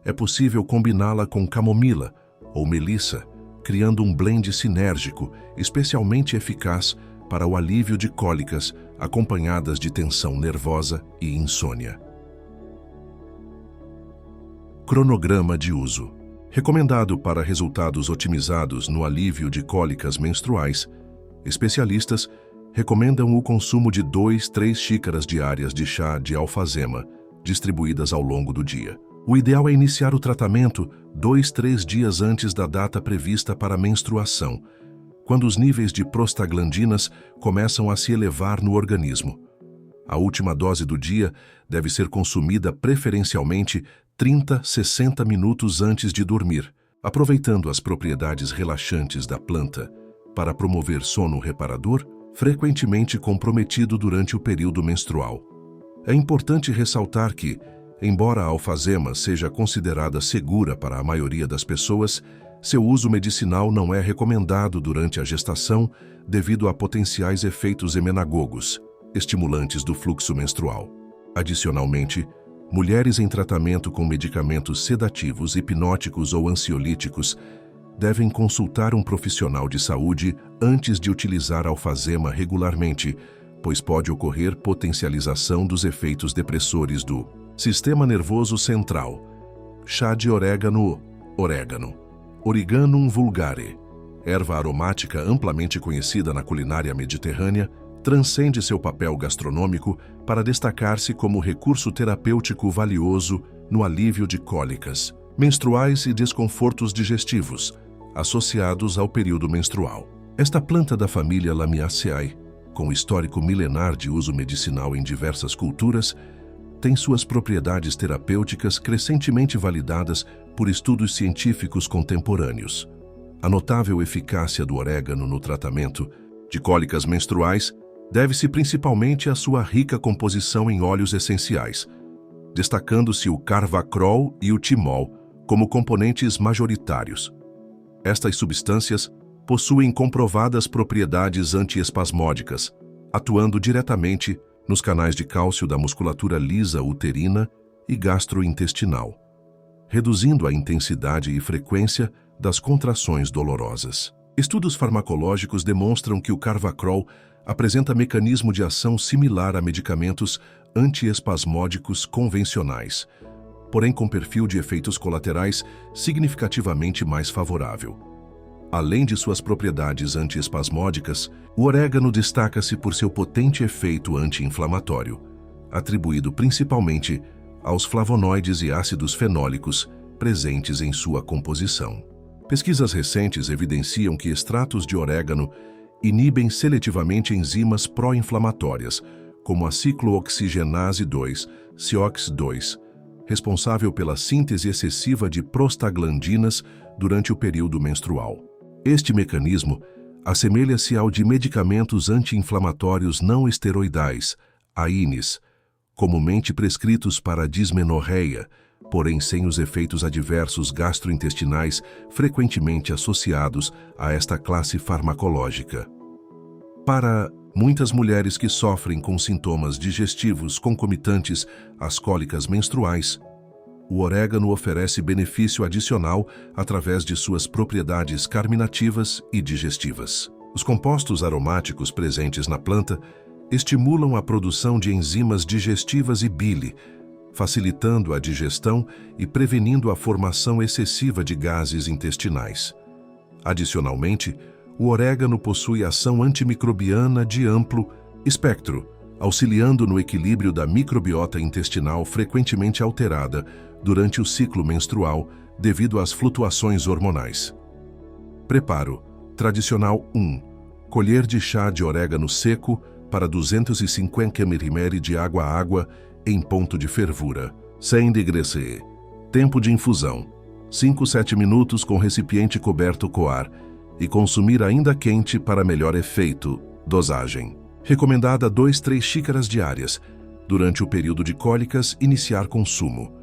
é possível combiná-la com camomila ou melissa, criando um blend sinérgico, especialmente eficaz para o alívio de cólicas acompanhadas de tensão nervosa e insônia. Cronograma de uso. Recomendado para resultados otimizados no alívio de cólicas menstruais, especialistas recomendam o consumo de 2-3 xícaras diárias de chá de alfazema, distribuídas ao longo do dia. O ideal é iniciar o tratamento 2-3 dias antes da data prevista para a menstruação, quando os níveis de prostaglandinas começam a se elevar no organismo. A última dose do dia deve ser consumida preferencialmente 30-60 minutos antes de dormir, aproveitando as propriedades relaxantes da planta para promover sono reparador, frequentemente comprometido durante o período menstrual. É importante ressaltar que, embora a alfazema seja considerada segura para a maioria das pessoas, seu uso medicinal não é recomendado durante a gestação devido a potenciais efeitos emenagogos, estimulantes do fluxo menstrual. Adicionalmente, mulheres em tratamento com medicamentos sedativos, hipnóticos ou ansiolíticos devem consultar um profissional de saúde antes de utilizar alfazema regularmente, pois pode ocorrer potencialização dos efeitos depressores do sistema nervoso central. Chá de orégano. Origanum vulgare, erva aromática amplamente conhecida na culinária mediterrânea, transcende seu papel gastronômico para destacar-se como recurso terapêutico valioso no alívio de cólicas menstruais e desconfortos digestivos associados ao período menstrual. Esta planta da família Lamiaceae com histórico milenar de uso medicinal em diversas culturas, tem suas propriedades terapêuticas crescentemente validadas por estudos científicos contemporâneos. A notável eficácia do orégano no tratamento de cólicas menstruais deve-se principalmente à sua rica composição em óleos essenciais, destacando-se o carvacrol e o timol como componentes majoritários. Estas substâncias possuem comprovadas propriedades antiespasmódicas, atuando diretamente nos canais de cálcio da musculatura lisa uterina e gastrointestinal, reduzindo a intensidade e frequência das contrações dolorosas. Estudos farmacológicos demonstram que o carvacrol apresenta mecanismo de ação similar a medicamentos antiespasmódicos convencionais, porém com perfil de efeitos colaterais significativamente mais favorável. Além de suas propriedades antiespasmódicas, o orégano destaca-se por seu potente efeito anti-inflamatório, atribuído principalmente aos flavonoides e ácidos fenólicos presentes em sua composição. Pesquisas recentes evidenciam que extratos de orégano inibem seletivamente enzimas pró-inflamatórias, como a ciclooxigenase 2, COX-2, responsável pela síntese excessiva de prostaglandinas durante o período menstrual. Este mecanismo assemelha-se ao de medicamentos anti-inflamatórios não esteroidais, AINES, comumente prescritos para a dismenorreia, porém sem os efeitos adversos gastrointestinais frequentemente associados a esta classe farmacológica. Para muitas mulheres que sofrem com sintomas digestivos concomitantes às cólicas menstruais, o orégano oferece benefício adicional através de suas propriedades carminativas e digestivas. Os compostos aromáticos presentes na planta estimulam a produção de enzimas digestivas e bile, facilitando a digestão e prevenindo a formação excessiva de gases intestinais. Adicionalmente, o orégano possui ação antimicrobiana de amplo espectro, auxiliando no equilíbrio da microbiota intestinal frequentemente alterada durante o ciclo menstrual devido às flutuações hormonais. Preparo tradicional 1. Colher de chá de orégano seco para 250 ml de água em ponto de fervura, sem degrecer. Tempo de infusão: 5-7 minutos com recipiente coberto com ar e consumir ainda quente para melhor efeito. Dosagem: recomendada 2-3 xícaras diárias. Durante o período de cólicas, iniciar consumo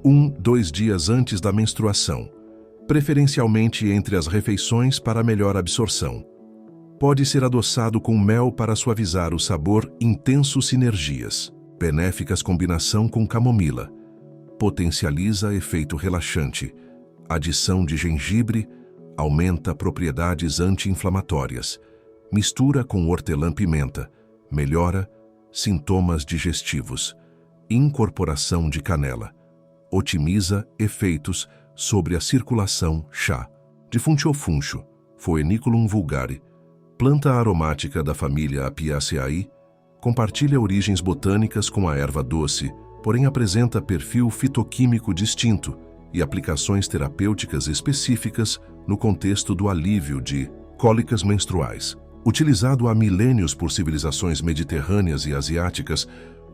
1-2 dias antes da menstruação, preferencialmente entre as refeições para melhor absorção. Pode ser adoçado com mel para suavizar o sabor. Intenso sinergias. Benéficas combinação com camomila. Potencializa efeito relaxante. Adição de gengibre aumenta propriedades anti-inflamatórias. Mistura com hortelã-pimenta. Melhora sintomas digestivos. Incorporação de canela. Otimiza efeitos sobre a circulação. Chá de funcho, Phoenicum vulgare, planta aromática da família Apiaceae, compartilha origens botânicas com a erva doce, porém apresenta perfil fitoquímico distinto e aplicações terapêuticas específicas no contexto do alívio de cólicas menstruais. Utilizado há milênios por civilizações mediterrâneas e asiáticas,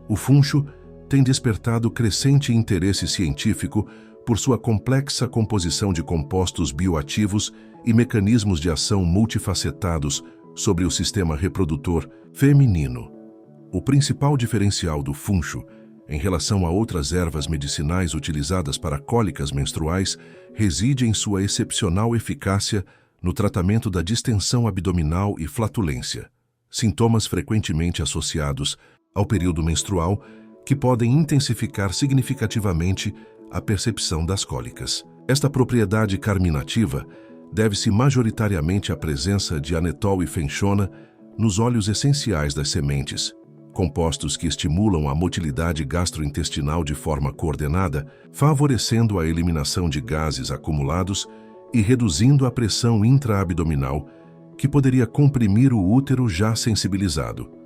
o funcho tem despertado crescente interesse científico por sua complexa composição de compostos bioativos e mecanismos de ação multifacetados sobre o sistema reprodutor feminino. O principal diferencial do funcho, em relação a outras ervas medicinais utilizadas para cólicas menstruais, reside em sua excepcional eficácia no tratamento da distensão abdominal e flatulência, sintomas frequentemente associados ao período menstrual que podem intensificar significativamente a percepção das cólicas. Esta propriedade carminativa deve-se majoritariamente à presença de anetol e fenchona nos óleos essenciais das sementes, compostos que estimulam a motilidade gastrointestinal de forma coordenada, favorecendo a eliminação de gases acumulados e reduzindo a pressão intraabdominal, que poderia comprimir o útero já sensibilizado.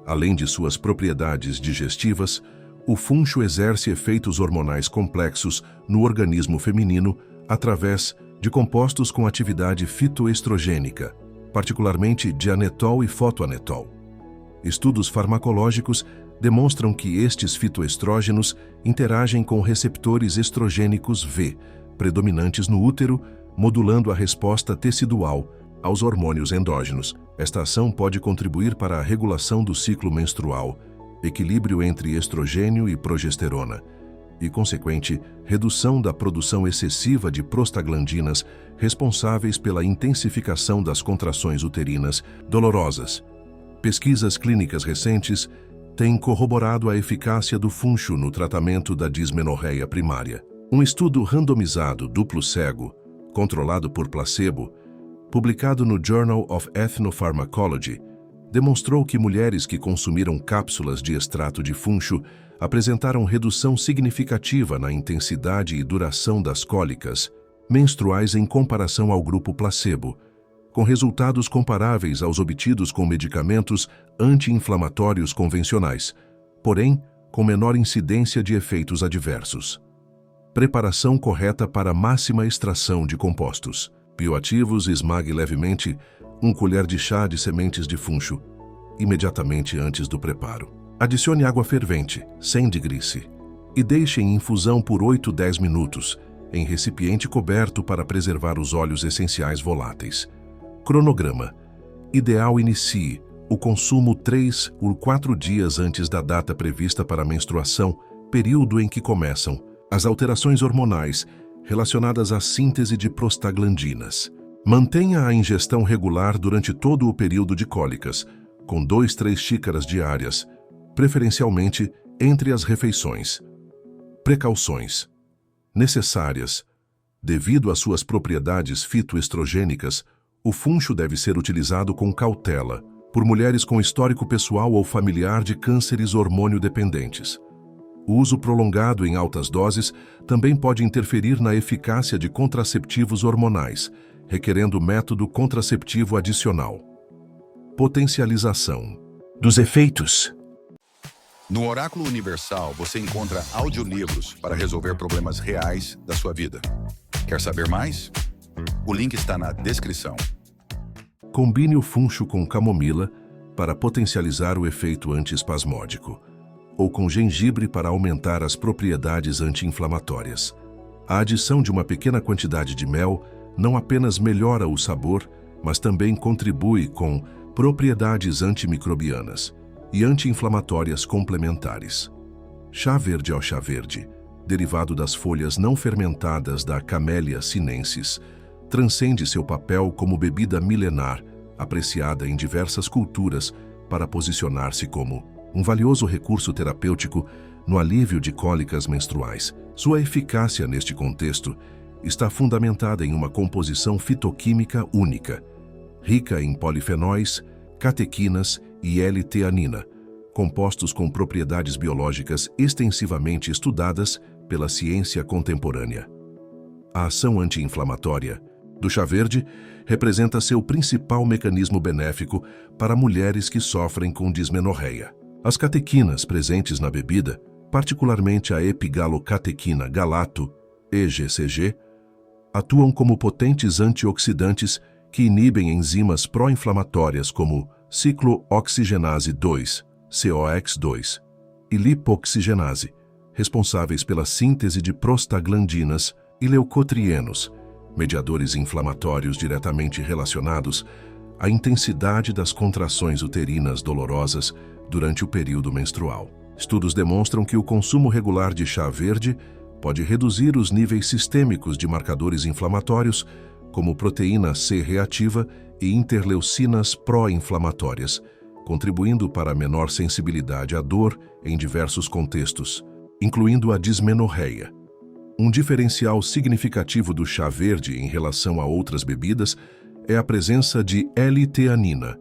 Além de suas propriedades digestivas, o funcho exerce efeitos hormonais complexos no organismo feminino através de compostos com atividade fitoestrogênica, particularmente dianetol e fotoanetol. Estudos farmacológicos demonstram que estes fitoestrógenos interagem com receptores estrogênicos V, predominantes no útero, modulando a resposta tecidual aos hormônios endógenos. Esta ação pode contribuir para a regulação do ciclo menstrual, equilíbrio entre estrogênio e progesterona, e consequente redução da produção excessiva de prostaglandinas responsáveis pela intensificação das contrações uterinas dolorosas. Pesquisas clínicas recentes têm corroborado a eficácia do funcho no tratamento da dismenorreia primária. Um estudo randomizado duplo cego, controlado por placebo, publicado no Journal of Ethnopharmacology, demonstrou que mulheres que consumiram cápsulas de extrato de funcho apresentaram redução significativa na intensidade e duração das cólicas menstruais em comparação ao grupo placebo, com resultados comparáveis aos obtidos com medicamentos anti-inflamatórios convencionais, porém com menor incidência de efeitos adversos. Preparação correta para máxima extração de compostos bioativos. Esmague levemente 1 colher de chá de sementes de funcho, imediatamente antes do preparo. Adicione água fervente, sem digrice, e deixe em infusão por 8-10 minutos, em recipiente coberto para preservar os óleos essenciais voláteis. Cronograma. Ideal: inicie o consumo 3 ou 4 dias antes da data prevista para a menstruação, período em que começam as alterações hormonais relacionadas à síntese de prostaglandinas. Mantenha a ingestão regular durante todo o período de cólicas, com 2-3 xícaras diárias, preferencialmente entre as refeições. Precauções necessárias. Devido às suas propriedades fitoestrogênicas, o funcho deve ser utilizado com cautela por mulheres com histórico pessoal ou familiar de cânceres hormônio-dependentes. O uso prolongado em altas doses também pode interferir na eficácia de contraceptivos hormonais, requerendo método contraceptivo adicional. Potencialização dos efeitos. No Oráculo Universal, você encontra audiolivros para resolver problemas reais da sua vida. Quer saber mais? O link está na descrição. Combine o funcho com camomila para potencializar o efeito antiespasmódico, ou com gengibre para aumentar as propriedades anti-inflamatórias. A adição de uma pequena quantidade de mel não apenas melhora o sabor, mas também contribui com propriedades antimicrobianas e anti-inflamatórias complementares. Chá verde ao chá verde, derivado das folhas não fermentadas da Camellia sinensis, transcende seu papel como bebida milenar, apreciada em diversas culturas para posicionar-se como um valioso recurso terapêutico no alívio de cólicas menstruais. Sua eficácia neste contexto está fundamentada em uma composição fitoquímica única, rica em polifenóis, catequinas e L-teanina, compostos com propriedades biológicas extensivamente estudadas pela ciência contemporânea. A ação anti-inflamatória do chá verde representa seu principal mecanismo benéfico para mulheres que sofrem com dismenorreia. As catequinas presentes na bebida, particularmente a epigalocatequina galato, EGCG, atuam como potentes antioxidantes que inibem enzimas pró-inflamatórias como ciclooxigenase 2, COX2, e lipoxigenase, responsáveis pela síntese de prostaglandinas e leucotrienos, mediadores inflamatórios diretamente relacionados à intensidade das contrações uterinas dolorosas durante o período menstrual. Estudos demonstram que o consumo regular de chá verde pode reduzir os níveis sistêmicos de marcadores inflamatórios, como proteína C reativa e interleucinas pró-inflamatórias, contribuindo para a menor sensibilidade à dor em diversos contextos, incluindo a dismenorreia. Um diferencial significativo do chá verde em relação a outras bebidas é a presença de L-teanina,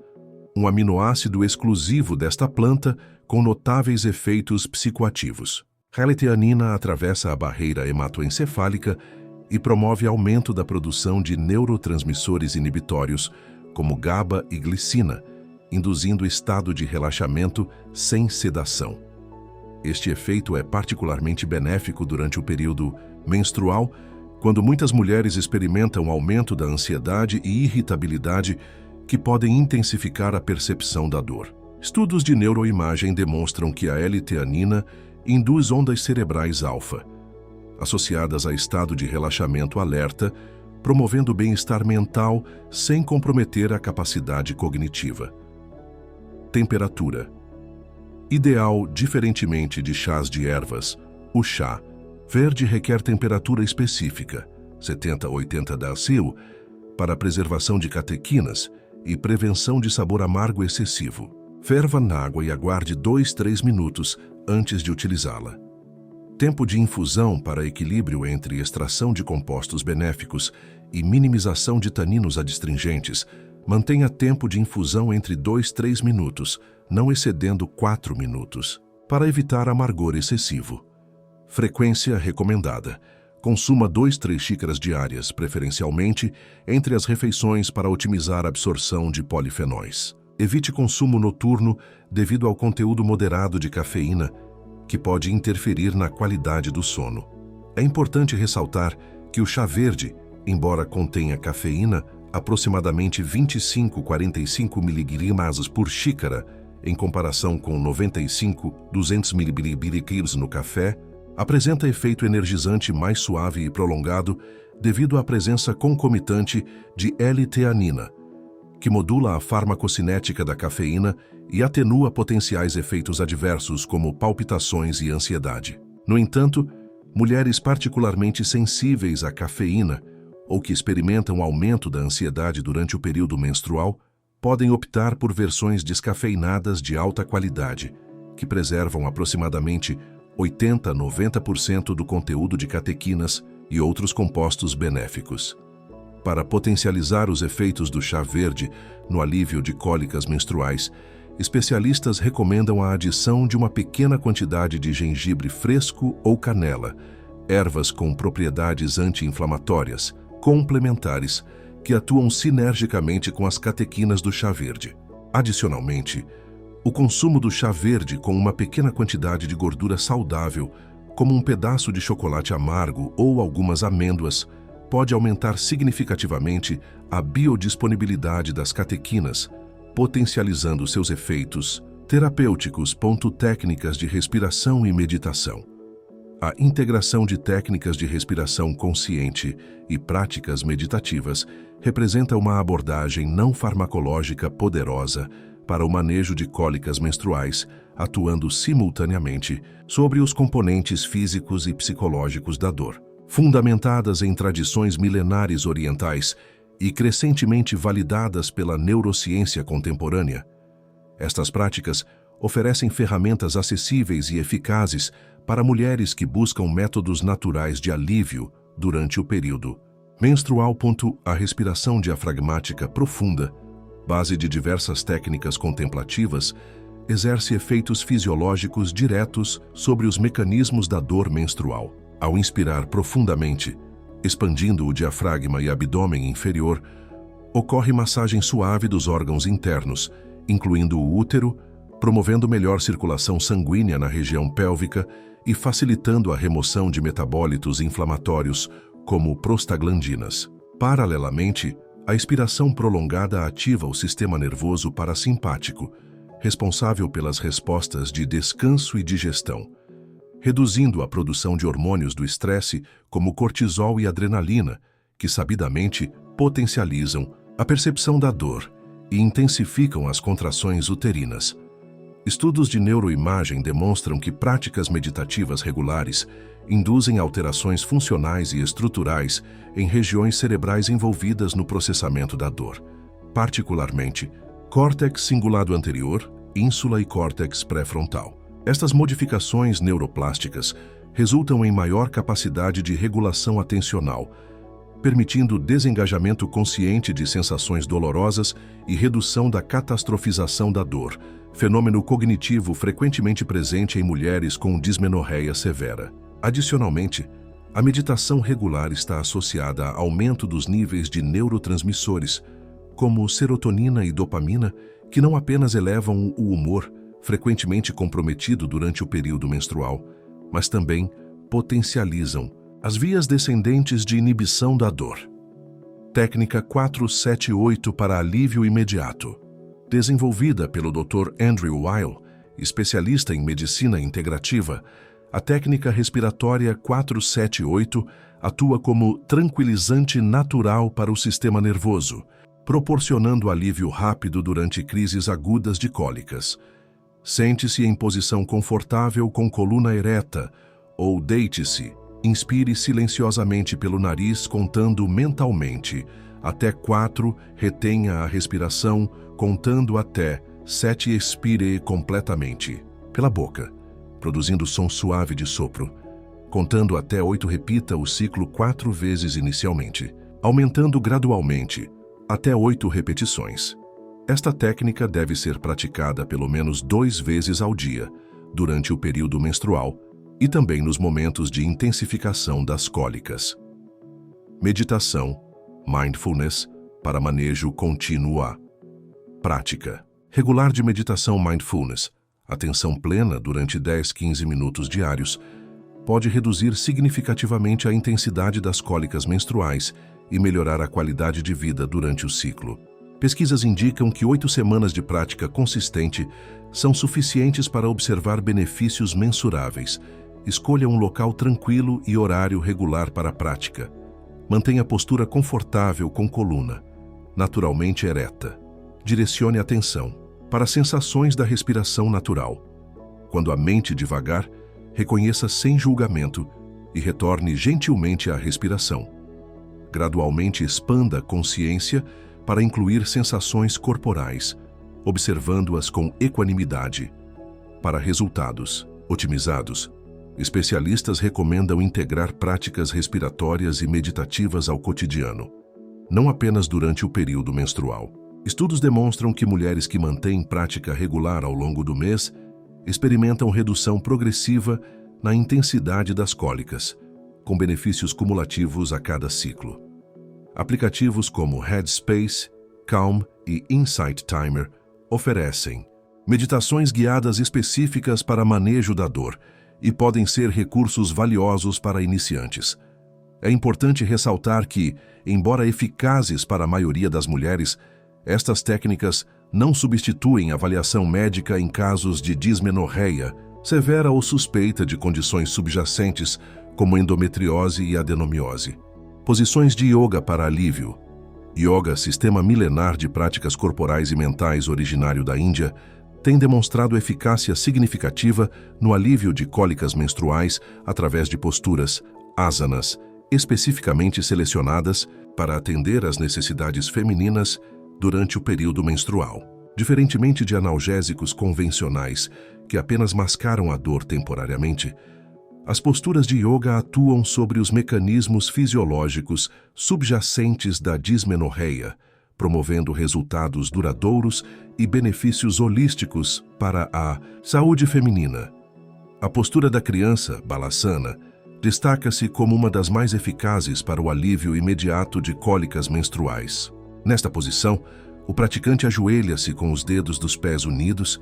um aminoácido exclusivo desta planta com notáveis efeitos psicoativos. A L-teanina atravessa a barreira hematoencefálica e promove aumento da produção de neurotransmissores inibitórios, como GABA e glicina, induzindo estado de relaxamento sem sedação. Este efeito é particularmente benéfico durante o período menstrual, quando muitas mulheres experimentam aumento da ansiedade e irritabilidade que podem intensificar a percepção da dor. Estudos de neuroimagem demonstram que a L-teanina induz ondas cerebrais alfa, associadas a estado de relaxamento alerta, promovendo bem-estar mental sem comprometer a capacidade cognitiva. Temperatura. Ideal, diferentemente de chás de ervas, o chá verde requer temperatura específica, 70 a 80 °C, para a preservação de catequinas e prevenção de sabor amargo excessivo. Ferva na água e aguarde 2-3 minutos antes de utilizá-la. Tempo de infusão para equilíbrio entre extração de compostos benéficos e minimização de taninos adstringentes. Mantenha tempo de infusão entre 2-3 minutos, não excedendo 4 minutos, para evitar amargor excessivo. Frequência recomendada. Consuma 2-3 xícaras diárias, preferencialmente entre as refeições para otimizar a absorção de polifenóis. Evite consumo noturno devido ao conteúdo moderado de cafeína, que pode interferir na qualidade do sono. É importante ressaltar que o chá verde, embora contenha cafeína, aproximadamente 25-45 mg por xícara, em comparação com 95-200 mg no café, apresenta efeito energizante mais suave e prolongado devido à presença concomitante de L-teanina, que modula a farmacocinética da cafeína e atenua potenciais efeitos adversos como palpitações e ansiedade. No entanto, mulheres particularmente sensíveis à cafeína ou que experimentam aumento da ansiedade durante o período menstrual podem optar por versões descafeinadas de alta qualidade, que preservam aproximadamente 80 a 90% do conteúdo de catequinas e outros compostos benéficos. Para potencializar os efeitos do chá verde no alívio de cólicas menstruais, especialistas recomendam a adição de uma pequena quantidade de gengibre fresco ou canela, ervas com propriedades anti-inflamatórias, complementares, que atuam sinergicamente com as catequinas do chá verde. Adicionalmente, o consumo do chá verde com uma pequena quantidade de gordura saudável, como um pedaço de chocolate amargo ou algumas amêndoas, pode aumentar significativamente a biodisponibilidade das catequinas, potencializando seus efeitos terapêuticos. Técnicas de respiração e meditação. A integração de técnicas de respiração consciente e práticas meditativas representa uma abordagem não farmacológica poderosa para o manejo de cólicas menstruais, atuando simultaneamente sobre os componentes físicos e psicológicos da dor. Fundamentadas em tradições milenares orientais e crescentemente validadas pela neurociência contemporânea, estas práticas oferecem ferramentas acessíveis e eficazes para mulheres que buscam métodos naturais de alívio durante o período menstrual. A respiração diafragmática profunda, base de diversas técnicas contemplativas, exerce efeitos fisiológicos diretos sobre os mecanismos da dor menstrual. Ao inspirar profundamente, expandindo o diafragma e abdômen inferior, ocorre massagem suave dos órgãos internos, incluindo o útero, promovendo melhor circulação sanguínea na região pélvica e facilitando a remoção de metabólitos inflamatórios, como prostaglandinas. Paralelamente, a expiração prolongada ativa o sistema nervoso parasimpático, responsável pelas respostas de descanso e digestão, reduzindo a produção de hormônios do estresse, como cortisol e adrenalina, que sabidamente potencializam a percepção da dor e intensificam as contrações uterinas. Estudos de neuroimagem demonstram que práticas meditativas regulares induzem alterações funcionais e estruturais em regiões cerebrais envolvidas no processamento da dor, particularmente córtex cingulado anterior, ínsula e córtex pré-frontal. Estas modificações neuroplásticas resultam em maior capacidade de regulação atencional, permitindo desengajamento consciente de sensações dolorosas e redução da catastrofização da dor, fenômeno cognitivo frequentemente presente em mulheres com dismenorreia severa. Adicionalmente, a meditação regular está associada a aumento dos níveis de neurotransmissores, como serotonina e dopamina, que não apenas elevam o humor, frequentemente comprometido durante o período menstrual, mas também potencializam as vias descendentes de inibição da dor. Técnica 478 para alívio imediato. Desenvolvida pelo Dr. Andrew Weil, especialista em medicina integrativa, a técnica respiratória 478 atua como tranquilizante natural para o sistema nervoso, proporcionando alívio rápido durante crises agudas de cólicas. Sente-se em posição confortável com coluna ereta ou deite-se. Inspire silenciosamente pelo nariz, contando mentalmente até 4, retenha a respiração, contando até 7 e expire completamente pela boca, produzindo som suave de sopro. Contando até 8, repita o ciclo 4 vezes inicialmente, aumentando gradualmente até 8 repetições. Esta técnica deve ser praticada pelo menos 2 vezes ao dia, durante o período menstrual e também nos momentos de intensificação das cólicas. Meditação, mindfulness, para manejo contínuo. Prática regular de meditação mindfulness, atenção plena durante 10-15 minutos diários, pode reduzir significativamente a intensidade das cólicas menstruais e melhorar a qualidade de vida durante o ciclo. Pesquisas indicam que 8 semanas de prática consistente são suficientes para observar benefícios mensuráveis. Escolha um local tranquilo e horário regular para a prática. Mantenha a postura confortável com coluna, naturalmente ereta. Direcione a atenção para sensações da respiração natural. Quando a mente divagar, reconheça sem julgamento e retorne gentilmente à respiração. Gradualmente expanda a consciência para incluir sensações corporais, observando-as com equanimidade. Para resultados otimizados, especialistas recomendam integrar práticas respiratórias e meditativas ao cotidiano, não apenas durante o período menstrual. Estudos demonstram que mulheres que mantêm prática regular ao longo do mês experimentam redução progressiva na intensidade das cólicas, com benefícios cumulativos a cada ciclo. Aplicativos como Headspace, Calm e Insight Timer oferecem meditações guiadas específicas para manejo da dor e podem ser recursos valiosos para iniciantes. É importante ressaltar que, embora eficazes para a maioria das mulheres, estas técnicas não substituem avaliação médica em casos de dismenorreia severa ou suspeita de condições subjacentes como endometriose e adenomiose. Posições de yoga para alívio. Yoga, sistema milenar de práticas corporais e mentais originário da Índia, tem demonstrado eficácia significativa no alívio de cólicas menstruais através de posturas asanas, especificamente selecionadas para atender às necessidades femininas durante o período menstrual. Diferentemente de analgésicos convencionais, que apenas mascaram a dor temporariamente, as posturas de yoga atuam sobre os mecanismos fisiológicos subjacentes da dismenorreia, promovendo resultados duradouros e benefícios holísticos para a saúde feminina. A postura da criança, Balasana, destaca-se como uma das mais eficazes para o alívio imediato de cólicas menstruais. Nesta posição, o praticante ajoelha-se com os dedos dos pés unidos,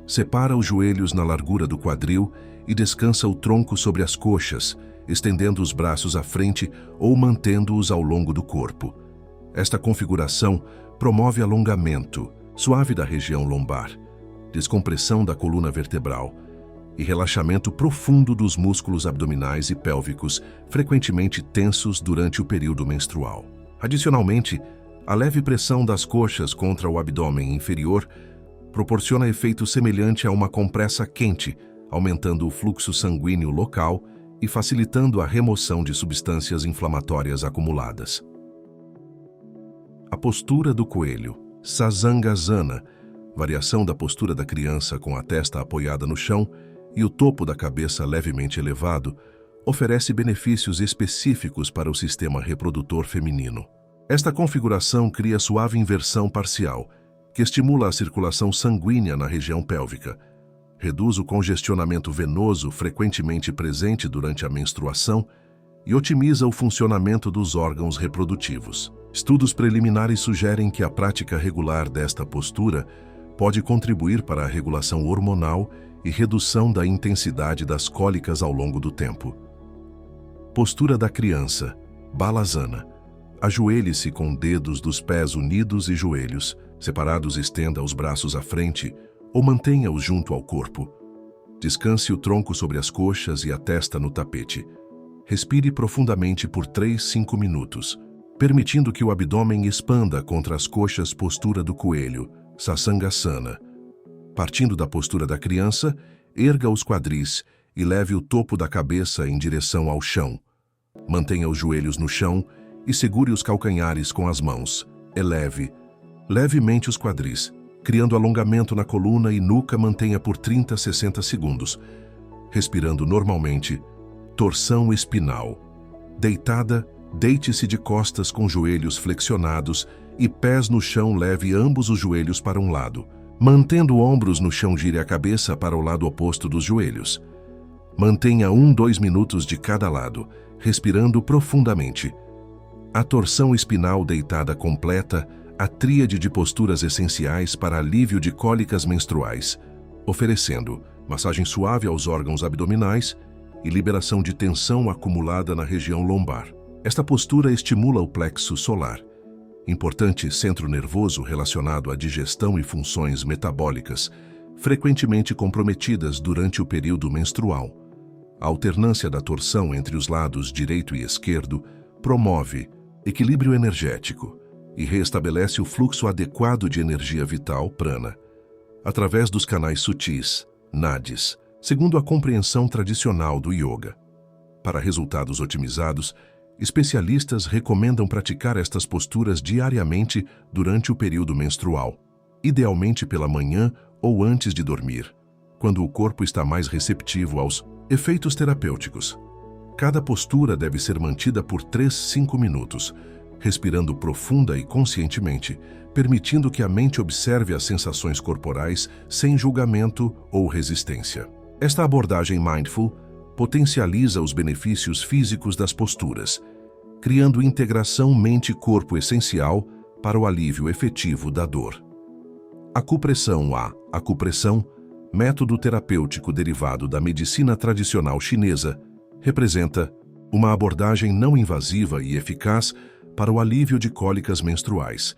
separa os joelhos na largura do quadril e descansa o tronco sobre as coxas, estendendo os braços à frente ou mantendo-os ao longo do corpo. Esta configuração promove alongamento suave da região lombar, descompressão da coluna vertebral e relaxamento profundo dos músculos abdominais e pélvicos, frequentemente tensos durante o período menstrual. Adicionalmente, a leve pressão das coxas contra o abdômen inferior proporciona efeito semelhante a uma compressa quente, aumentando o fluxo sanguíneo local e facilitando a remoção de substâncias inflamatórias acumuladas. A postura do coelho, Sasangasana, variação da postura da criança com a testa apoiada no chão e o topo da cabeça levemente elevado, oferece benefícios específicos para o sistema reprodutor feminino. Esta configuração cria suave inversão parcial, que estimula a circulação sanguínea na região pélvica, reduz o congestionamento venoso frequentemente presente durante a menstruação e otimiza o funcionamento dos órgãos reprodutivos. Estudos preliminares sugerem que a prática regular desta postura pode contribuir para a regulação hormonal e redução da intensidade das cólicas ao longo do tempo. Postura da criança, Balasana. Ajoelhe-se com dedos dos pés unidos e joelhos, Separados, estenda os braços à frente ou mantenha-os junto ao corpo. Descanse o tronco sobre as coxas e a testa no tapete. Respire profundamente por 3-5 minutos, permitindo que o abdômen expanda contra as coxas, postura do coelho, Sasangasana. Partindo da postura da criança, erga os quadris e leve o topo da cabeça em direção ao chão. Mantenha os joelhos no chão e segure os calcanhares com as mãos. Eleve levemente os quadris, criando alongamento na coluna e nuca. Mantenha por 30-60 segundos. Respirando normalmente. Torção espinal. Deitada, deite-se de costas com joelhos flexionados e pés no chão. Leve ambos os joelhos para um lado. Mantendo ombros no chão, gire a cabeça para o lado oposto dos joelhos. Mantenha 1-2 minutos de cada lado, respirando profundamente. A torção espinal deitada completa a tríade de posturas essenciais para alívio de cólicas menstruais, oferecendo massagem suave aos órgãos abdominais e liberação de tensão acumulada na região lombar. Esta postura estimula o plexo solar, importante centro nervoso relacionado à digestão e funções metabólicas, frequentemente comprometidas durante o período menstrual. A alternância da torção entre os lados direito e esquerdo promove equilíbrio energético e reestabelece o fluxo adequado de energia vital, prana, através dos canais sutis, nadis, segundo a compreensão tradicional do yoga. Para resultados otimizados, especialistas recomendam praticar estas posturas diariamente durante o período menstrual, idealmente pela manhã ou antes de dormir, quando o corpo está mais receptivo aos efeitos terapêuticos. Cada postura deve ser mantida por 3-5 minutos, respirando profunda e conscientemente, permitindo que a mente observe as sensações corporais sem julgamento ou resistência. Esta abordagem mindful potencializa os benefícios físicos das posturas, criando integração mente-corpo essencial para o alívio efetivo da dor. Acupressão. A acupressão, método terapêutico derivado da medicina tradicional chinesa, representa uma abordagem não invasiva e eficaz para o alívio de cólicas menstruais,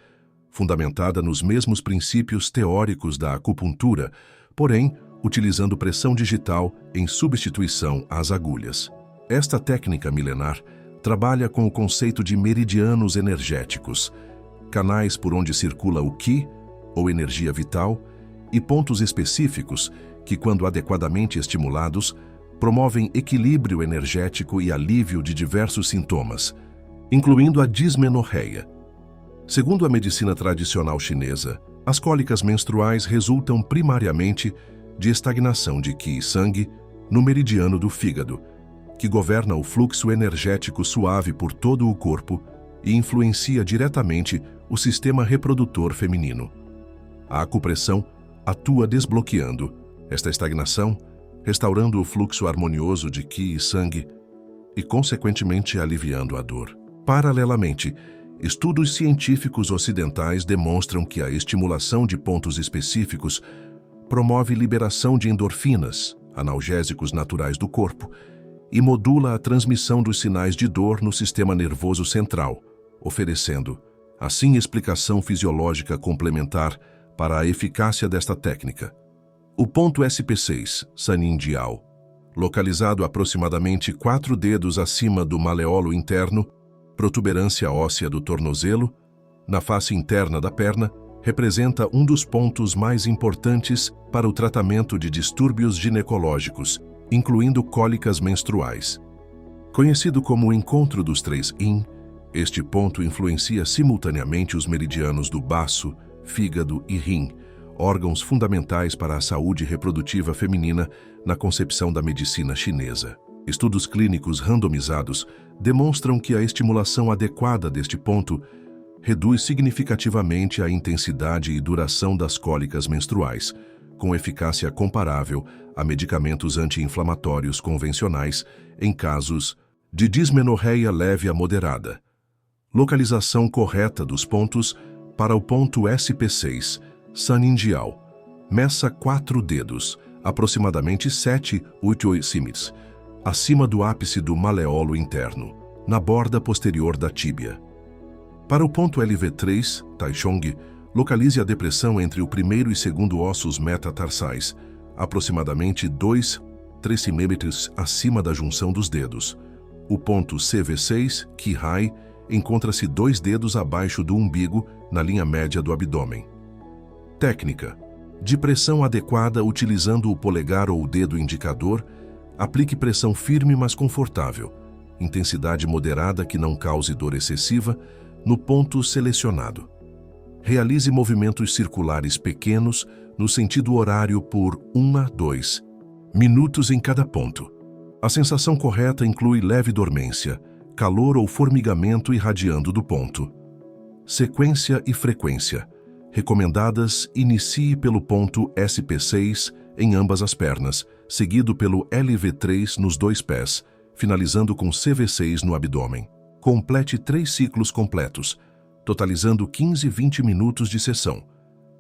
fundamentada nos mesmos princípios teóricos da acupuntura, porém, utilizando pressão digital em substituição às agulhas. Esta técnica milenar trabalha com o conceito de meridianos energéticos, canais por onde circula o Qi, ou energia vital, e pontos específicos que, quando adequadamente estimulados, promovem equilíbrio energético e alívio de diversos sintomas, incluindo a dismenorreia. Segundo a medicina tradicional chinesa, as cólicas menstruais resultam primariamente de estagnação de Qi e sangue no meridiano do fígado, que governa o fluxo energético suave por todo o corpo e influencia diretamente o sistema reprodutor feminino. A acupressão atua desbloqueando esta estagnação, restaurando o fluxo harmonioso de Qi e sangue e, consequentemente, aliviando a dor. Paralelamente, estudos científicos ocidentais demonstram que a estimulação de pontos específicos promove liberação de endorfinas, analgésicos naturais do corpo, e modula a transmissão dos sinais de dor no sistema nervoso central, oferecendo, assim, explicação fisiológica complementar para a eficácia desta técnica. O ponto SP6, Sanindial, localizado aproximadamente 4 dedos acima do maleolo interno, protuberância óssea do tornozelo, na face interna da perna, representa um dos pontos mais importantes para o tratamento de distúrbios ginecológicos, incluindo cólicas menstruais. Conhecido como o encontro dos 3 yin, este ponto influencia simultaneamente os meridianos do baço, fígado e rim, órgãos fundamentais para a saúde reprodutiva feminina na concepção da medicina chinesa. Estudos clínicos randomizados demonstram que a estimulação adequada deste ponto reduz significativamente a intensidade e duração das cólicas menstruais, com eficácia comparável a medicamentos anti-inflamatórios convencionais em casos de dismenorreia leve a moderada. Localização correta dos pontos para o ponto SP6, Sanindial. Meça 4 dedos, aproximadamente 7-8 cm, acima do ápice do maleolo interno, na borda posterior da tíbia. Para o ponto LV3, Taichung, Localize a depressão entre o primeiro e segundo ossos metatarsais, aproximadamente 2-3 cm acima da junção dos dedos. O ponto CV6, Kihai, encontra-se 2 dedos abaixo do umbigo, na linha média do abdômen. Técnica: de pressão adequada utilizando o polegar ou o dedo indicador, aplique pressão firme mas confortável, intensidade moderada que não cause dor excessiva, no ponto selecionado. Realize movimentos circulares pequenos no sentido horário por 1 a 2 minutos em cada ponto. A sensação correta inclui leve dormência, calor ou formigamento irradiando do ponto. Sequência e frequência. Recomendadas: inicie pelo ponto SP6 em ambas as pernas, seguido pelo LV3 nos 2 pés, finalizando com CV6 no abdômen. Complete 3 ciclos completos, totalizando 15-20 minutos de sessão.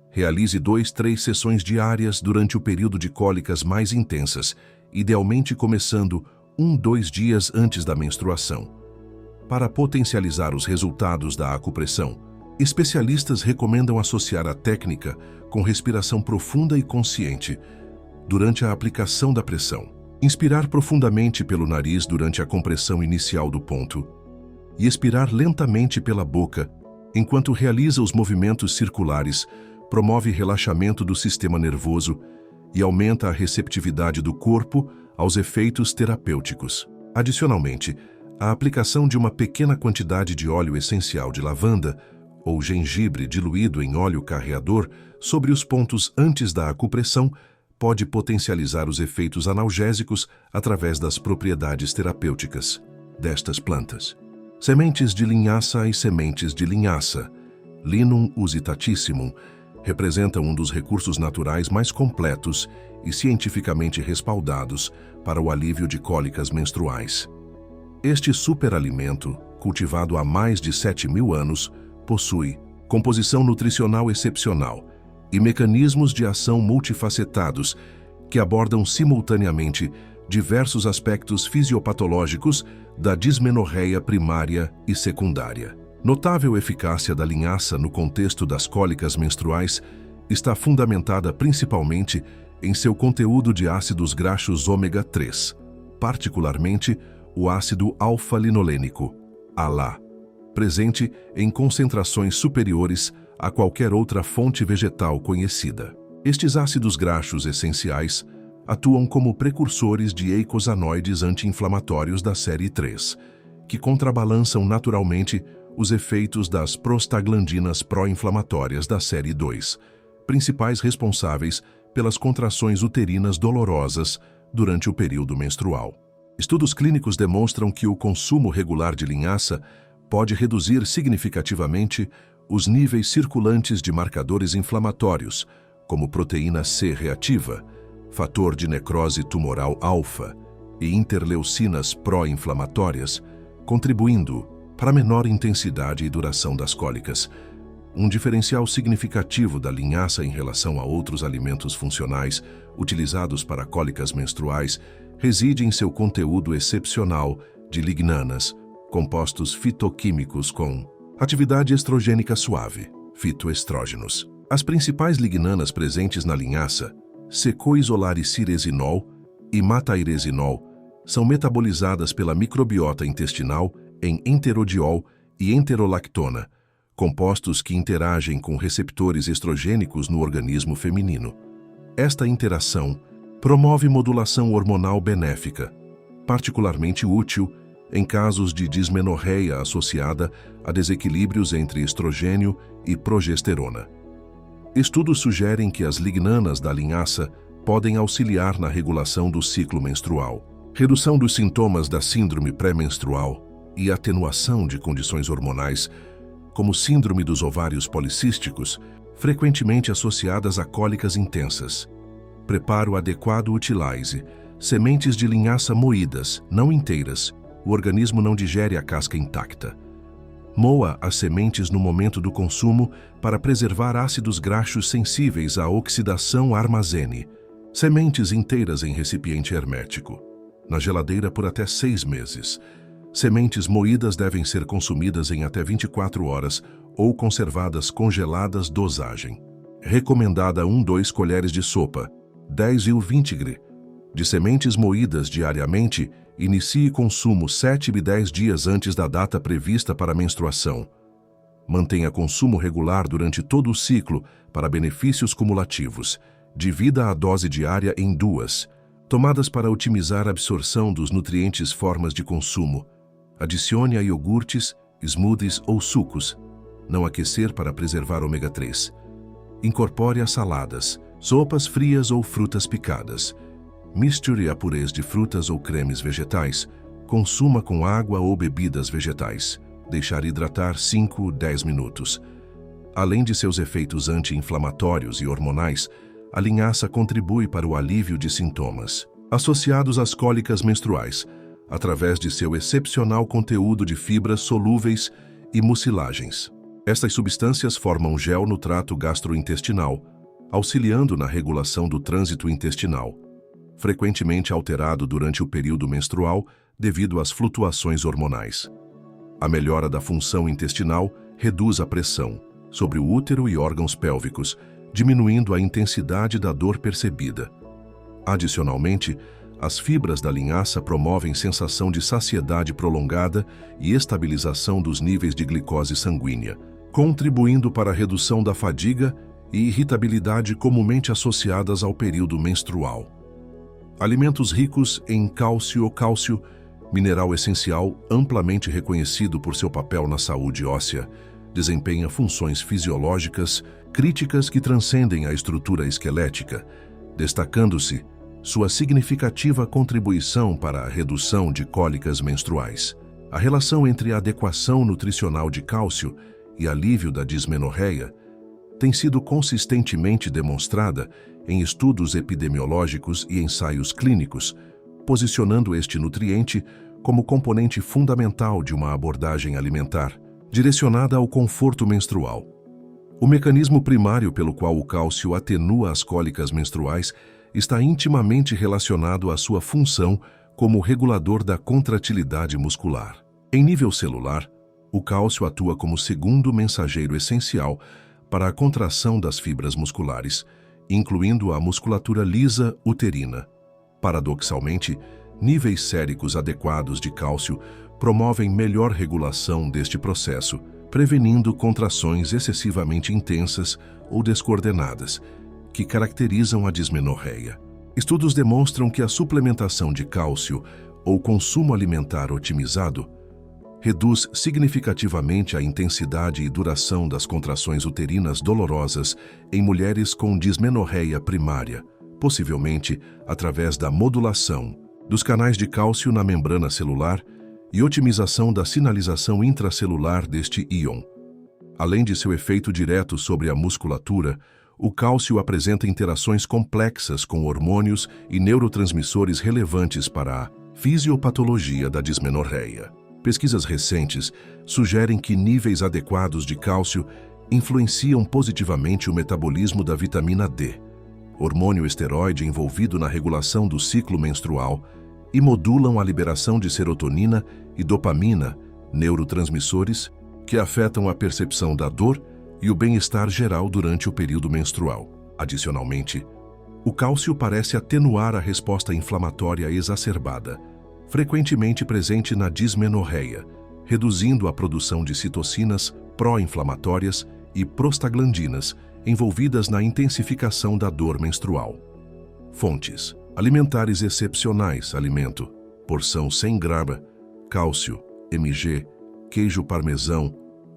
Realize 2-3 sessões diárias durante o período de cólicas mais intensas, idealmente começando 1-2 dias antes da menstruação. Para potencializar os resultados da acupressão, especialistas recomendam associar a técnica com respiração profunda e consciente durante a aplicação da pressão. Inspirar profundamente pelo nariz durante a compressão inicial do ponto e expirar lentamente pela boca enquanto realiza os movimentos circulares, promove relaxamento do sistema nervoso e aumenta a receptividade do corpo aos efeitos terapêuticos. Adicionalmente, a aplicação de uma pequena quantidade de óleo essencial de lavanda ou gengibre diluído em óleo carreador sobre os pontos antes da acupressão pode potencializar os efeitos analgésicos através das propriedades terapêuticas destas plantas. Sementes de linhaça e sementes de linhaça, Linum usitatissimum, representam um dos recursos naturais mais completos e cientificamente respaldados para o alívio de cólicas menstruais. Este superalimento, cultivado há mais de 7.000 anos, possui composição nutricional excepcional e mecanismos de ação multifacetados que abordam simultaneamente diversos aspectos fisiopatológicos da dismenorreia primária e secundária. Notável eficácia da linhaça no contexto das cólicas menstruais está fundamentada principalmente em seu conteúdo de ácidos graxos ômega 3, particularmente o ácido alfa-linolênico, ALA, presente em concentrações superiores a qualquer outra fonte vegetal conhecida. Estes ácidos graxos essenciais atuam como precursores de eicosanoides anti-inflamatórios da série 3, que contrabalançam naturalmente os efeitos das prostaglandinas pró-inflamatórias da série 2, principais responsáveis pelas contrações uterinas dolorosas durante o período menstrual. Estudos clínicos demonstram que o consumo regular de linhaça pode reduzir significativamente os níveis circulantes de marcadores inflamatórios, como proteína C reativa, fator de necrose tumoral alfa e interleucinas pró-inflamatórias, contribuindo para menor intensidade e duração das cólicas. Um diferencial significativo da linhaça em relação a outros alimentos funcionais utilizados para cólicas menstruais reside em seu conteúdo excepcional de lignanas, compostos fitoquímicos com atividade estrogênica suave, fitoestrógenos. As principais lignanas presentes na linhaça, secoisolariciresinol e matairesinol, são metabolizadas pela microbiota intestinal em enterodiol e enterolactona, compostos que interagem com receptores estrogênicos no organismo feminino. Esta interação promove modulação hormonal benéfica, particularmente útil em casos de dismenorreia associada a desequilíbrios entre estrogênio e progesterona. Estudos sugerem que as lignanas da linhaça podem auxiliar na regulação do ciclo menstrual, redução dos sintomas da síndrome pré-menstrual e atenuação de condições hormonais, como síndrome dos ovários policísticos, frequentemente associadas a cólicas intensas. Preparo adequado: utilize sementes de linhaça moídas, não inteiras. O organismo não digere a casca intacta. Moa as sementes no momento do consumo para preservar ácidos graxos sensíveis à oxidação. Armazene sementes inteiras em recipiente hermético, na geladeira por até 6 meses. Sementes moídas devem ser consumidas em até 24 horas ou conservadas congeladas. Dosagem. Recomendada 1-2 colheres de sopa, 10 ou 20 gr. De sementes moídas diariamente. Inicie consumo 7 e 10 dias antes da data prevista para a menstruação. Mantenha consumo regular durante todo o ciclo para benefícios cumulativos. Divida a dose diária em 2, tomadas para otimizar a absorção dos nutrientes. Formas de consumo. Adicione a iogurtes, smoothies ou sucos. Não aquecer para preservar ômega 3. Incorpore a saladas, sopas frias ou frutas picadas. Misture a purês de frutas ou cremes vegetais. Consuma com água ou bebidas vegetais. Deixar hidratar 5-10 minutos. Além de seus efeitos anti-inflamatórios e hormonais, a linhaça contribui para o alívio de sintomas associados às cólicas menstruais, através de seu excepcional conteúdo de fibras solúveis e mucilagens. Estas substâncias formam gel no trato gastrointestinal, auxiliando na regulação do trânsito intestinal, frequentemente alterado durante o período menstrual devido às flutuações hormonais. A melhora da função intestinal reduz a pressão sobre o útero e órgãos pélvicos, diminuindo a intensidade da dor percebida. Adicionalmente, as fibras da linhaça promovem sensação de saciedade prolongada e estabilização dos níveis de glicose sanguínea, contribuindo para a redução da fadiga e irritabilidade comumente associadas ao período menstrual. Alimentos ricos em cálcio. Cálcio, mineral essencial amplamente reconhecido por seu papel na saúde óssea, desempenha funções fisiológicas críticas que transcendem a estrutura esquelética, destacando-se sua significativa contribuição para a redução de cólicas menstruais. A relação entre a adequação nutricional de cálcio e alívio da dismenorreia tem sido consistentemente demonstrada em estudos epidemiológicos e ensaios clínicos, posicionando este nutriente como componente fundamental de uma abordagem alimentar direcionada ao conforto menstrual. O mecanismo primário pelo qual o cálcio atenua as cólicas menstruais está intimamente relacionado à sua função como regulador da contratilidade muscular. Em nível celular, o cálcio atua como segundo mensageiro essencial para a contração das fibras musculares, incluindo a musculatura lisa uterina. Paradoxalmente, níveis séricos adequados de cálcio promovem melhor regulação deste processo, prevenindo contrações excessivamente intensas ou descoordenadas, que caracterizam a dismenorreia. Estudos demonstram que a suplementação de cálcio ou consumo alimentar otimizado reduz significativamente a intensidade e duração das contrações uterinas dolorosas em mulheres com dismenorreia primária, possivelmente através da modulação dos canais de cálcio na membrana celular e otimização da sinalização intracelular deste íon. Além de seu efeito direto sobre a musculatura, o cálcio apresenta interações complexas com hormônios e neurotransmissores relevantes para a fisiopatologia da dismenorreia. Pesquisas recentes sugerem que níveis adequados de cálcio influenciam positivamente o metabolismo da vitamina D, hormônio esteroide envolvido na regulação do ciclo menstrual, e modulam a liberação de serotonina e dopamina, neurotransmissores que afetam a percepção da dor e o bem-estar geral durante o período menstrual. Adicionalmente, o cálcio parece atenuar a resposta inflamatória exacerbada, frequentemente presente na dismenorreia, reduzindo a produção de citocinas pró-inflamatórias e prostaglandinas envolvidas na intensificação da dor menstrual. Fontes: alimentares excepcionais, alimento, porção 100 gramas, cálcio, mg, queijo parmesão,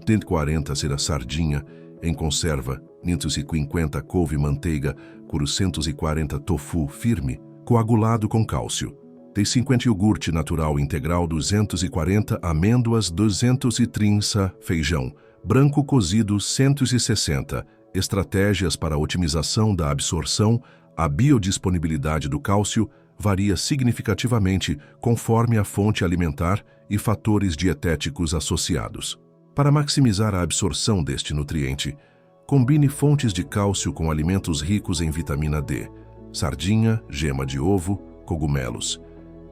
140 sera sardinha, em conserva, 550 couve manteiga, 440 tofu firme, coagulado com cálcio. T50 iogurte natural integral 240 amêndoas 230 feijão, branco cozido 160, estratégias para a otimização da absorção. A biodisponibilidade do cálcio varia significativamente conforme a fonte alimentar e fatores dietéticos associados. Para maximizar a absorção deste nutriente, combine fontes de cálcio com alimentos ricos em vitamina D, sardinha, gema de ovo, cogumelos.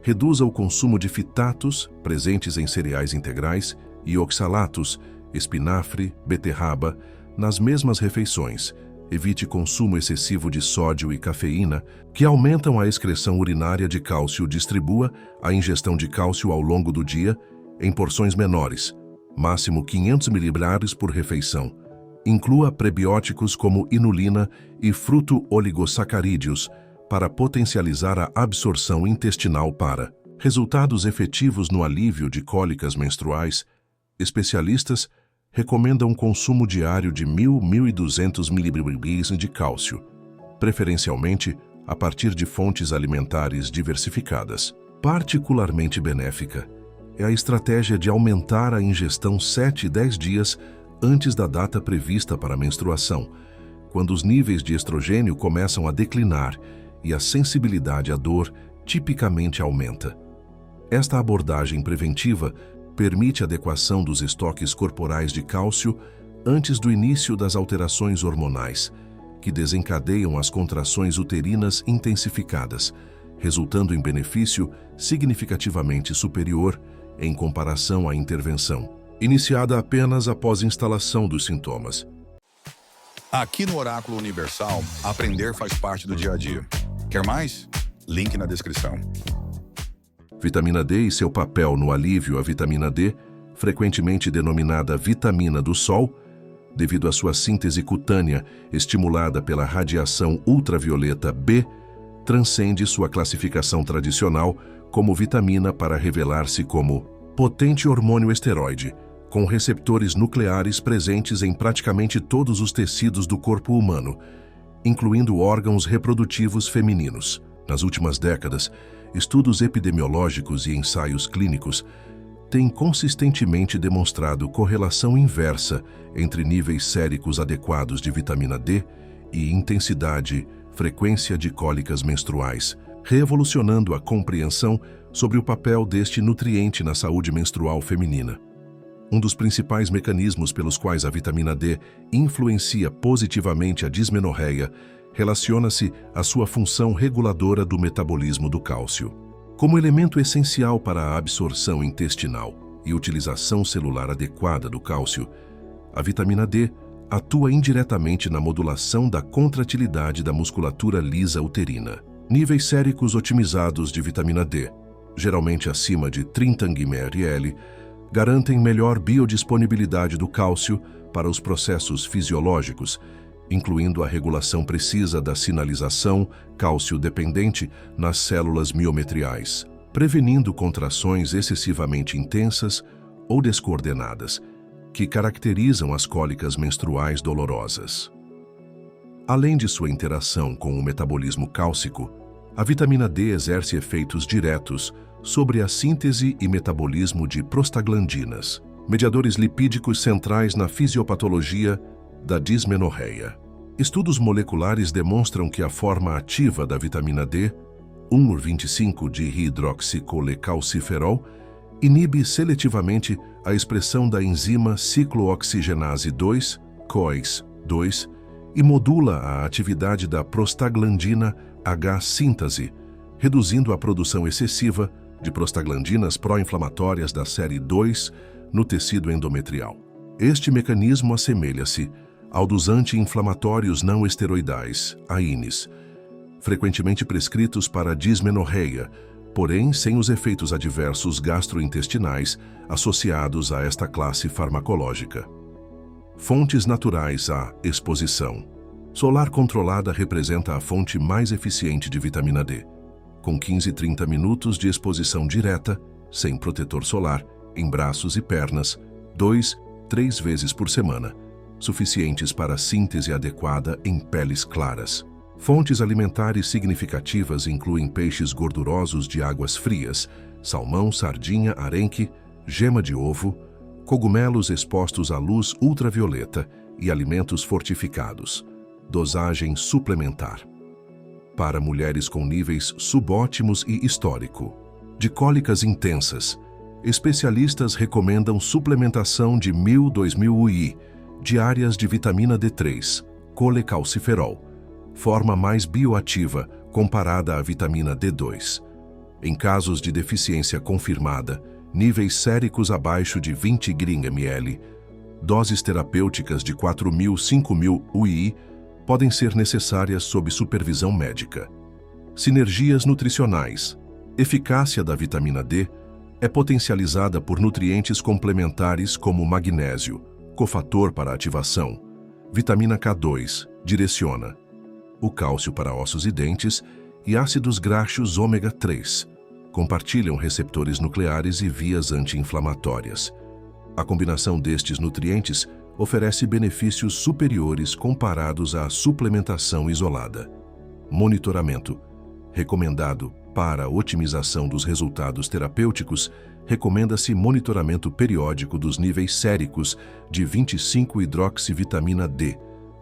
Reduza o consumo de fitatos, presentes em cereais integrais, e oxalatos, espinafre, beterraba, nas mesmas refeições. Evite consumo excessivo de sódio e cafeína, que aumentam a excreção urinária de cálcio. Distribua a ingestão de cálcio ao longo do dia em porções menores, máximo 500 ml por refeição. Inclua prebióticos como inulina e fruto-oligosacarídeos para potencializar a absorção intestinal. Para resultados efetivos no alívio de cólicas menstruais, especialistas recomendam um consumo diário de 1.000 a 1.200 ml de cálcio, preferencialmente a partir de fontes alimentares diversificadas. Particularmente benéfica é a estratégia de aumentar a ingestão 7 e 10 dias antes da data prevista para a menstruação, quando os níveis de estrogênio começam a declinar e a sensibilidade à dor tipicamente aumenta. Esta abordagem preventiva permite a adequação dos estoques corporais de cálcio antes do início das alterações hormonais, que desencadeiam as contrações uterinas intensificadas, resultando em benefício significativamente superior em comparação à intervenção, iniciada apenas após instalação dos sintomas. Aqui no Oráculo Universal, aprender faz parte do dia a dia. Quer mais? Link na descrição. Vitamina D e seu papel no alívio. A vitamina D, frequentemente denominada vitamina do sol, devido à sua síntese cutânea estimulada pela radiação ultravioleta B, transcende sua classificação tradicional como vitamina para revelar-se como potente hormônio esteroide, com receptores nucleares presentes em praticamente todos os tecidos do corpo humano, incluindo órgãos reprodutivos femininos. Nas últimas décadas, estudos epidemiológicos e ensaios clínicos têm consistentemente demonstrado correlação inversa entre níveis séricos adequados de vitamina D e intensidade, frequência de cólicas menstruais, revolucionando a compreensão sobre o papel deste nutriente na saúde menstrual feminina. Um dos principais mecanismos pelos quais a vitamina D influencia positivamente a dismenorreia relaciona-se à sua função reguladora do metabolismo do cálcio. Como elemento essencial para a absorção intestinal e utilização celular adequada do cálcio, a vitamina D atua indiretamente na modulação da contratilidade da musculatura lisa uterina. Níveis séricos otimizados de vitamina D, geralmente acima de 30 mg/ml, garantem melhor biodisponibilidade do cálcio para os processos fisiológicos, incluindo a regulação precisa da sinalização cálcio-dependente nas células miometriais, prevenindo contrações excessivamente intensas ou descoordenadas, que caracterizam as cólicas menstruais dolorosas. Além de sua interação com o metabolismo cálcico, a vitamina D exerce efeitos diretos sobre a síntese e metabolismo de prostaglandinas, mediadores lipídicos centrais na fisiopatologia da dismenorreia. Estudos moleculares demonstram que a forma ativa da vitamina D, 1,25-dihidroxicolecalciferol, inibe seletivamente a expressão da enzima ciclooxigenase 2, COX-2, e modula a atividade da prostaglandina H-síntase, reduzindo a produção excessiva de prostaglandinas pró-inflamatórias da série 2 no tecido endometrial. Este mecanismo assemelha-se ao dos anti-inflamatórios não esteroidais, AINES, frequentemente prescritos para dismenorreia, porém sem os efeitos adversos gastrointestinais associados a esta classe farmacológica. Fontes naturais à exposição. Solar controlada representa a fonte mais eficiente de vitamina D, com 15 a 30 minutos de exposição direta, sem protetor solar, em braços e pernas, 2 a 3 vezes por semana, suficientes para a síntese adequada em peles claras. Fontes alimentares significativas incluem peixes gordurosos de águas frias, salmão, sardinha, arenque, gema de ovo, cogumelos expostos à luz ultravioleta e alimentos fortificados. Dosagem suplementar. Para mulheres com níveis subótimos e histórico de cólicas intensas, especialistas recomendam suplementação de 1.000 a 2.000 UI diárias de vitamina D3, colecalciferol, forma mais bioativa comparada à vitamina D2. Em casos de deficiência confirmada, níveis séricos abaixo de 20 mg, doses terapêuticas de 4.000 a 5.000 UI podem ser necessárias sob supervisão médica. Sinergias nutricionais. Eficácia da vitamina D é potencializada por nutrientes complementares como magnésio, cofator para ativação, vitamina K2, direciona, o cálcio para ossos e dentes e ácidos graxos ômega 3, compartilham receptores nucleares e vias anti-inflamatórias. A combinação destes nutrientes oferece benefícios superiores comparados à suplementação isolada. Monitoramento. Recomendado para a otimização dos resultados terapêuticos, recomenda-se monitoramento periódico dos níveis séricos de 25-hidroxivitamina D,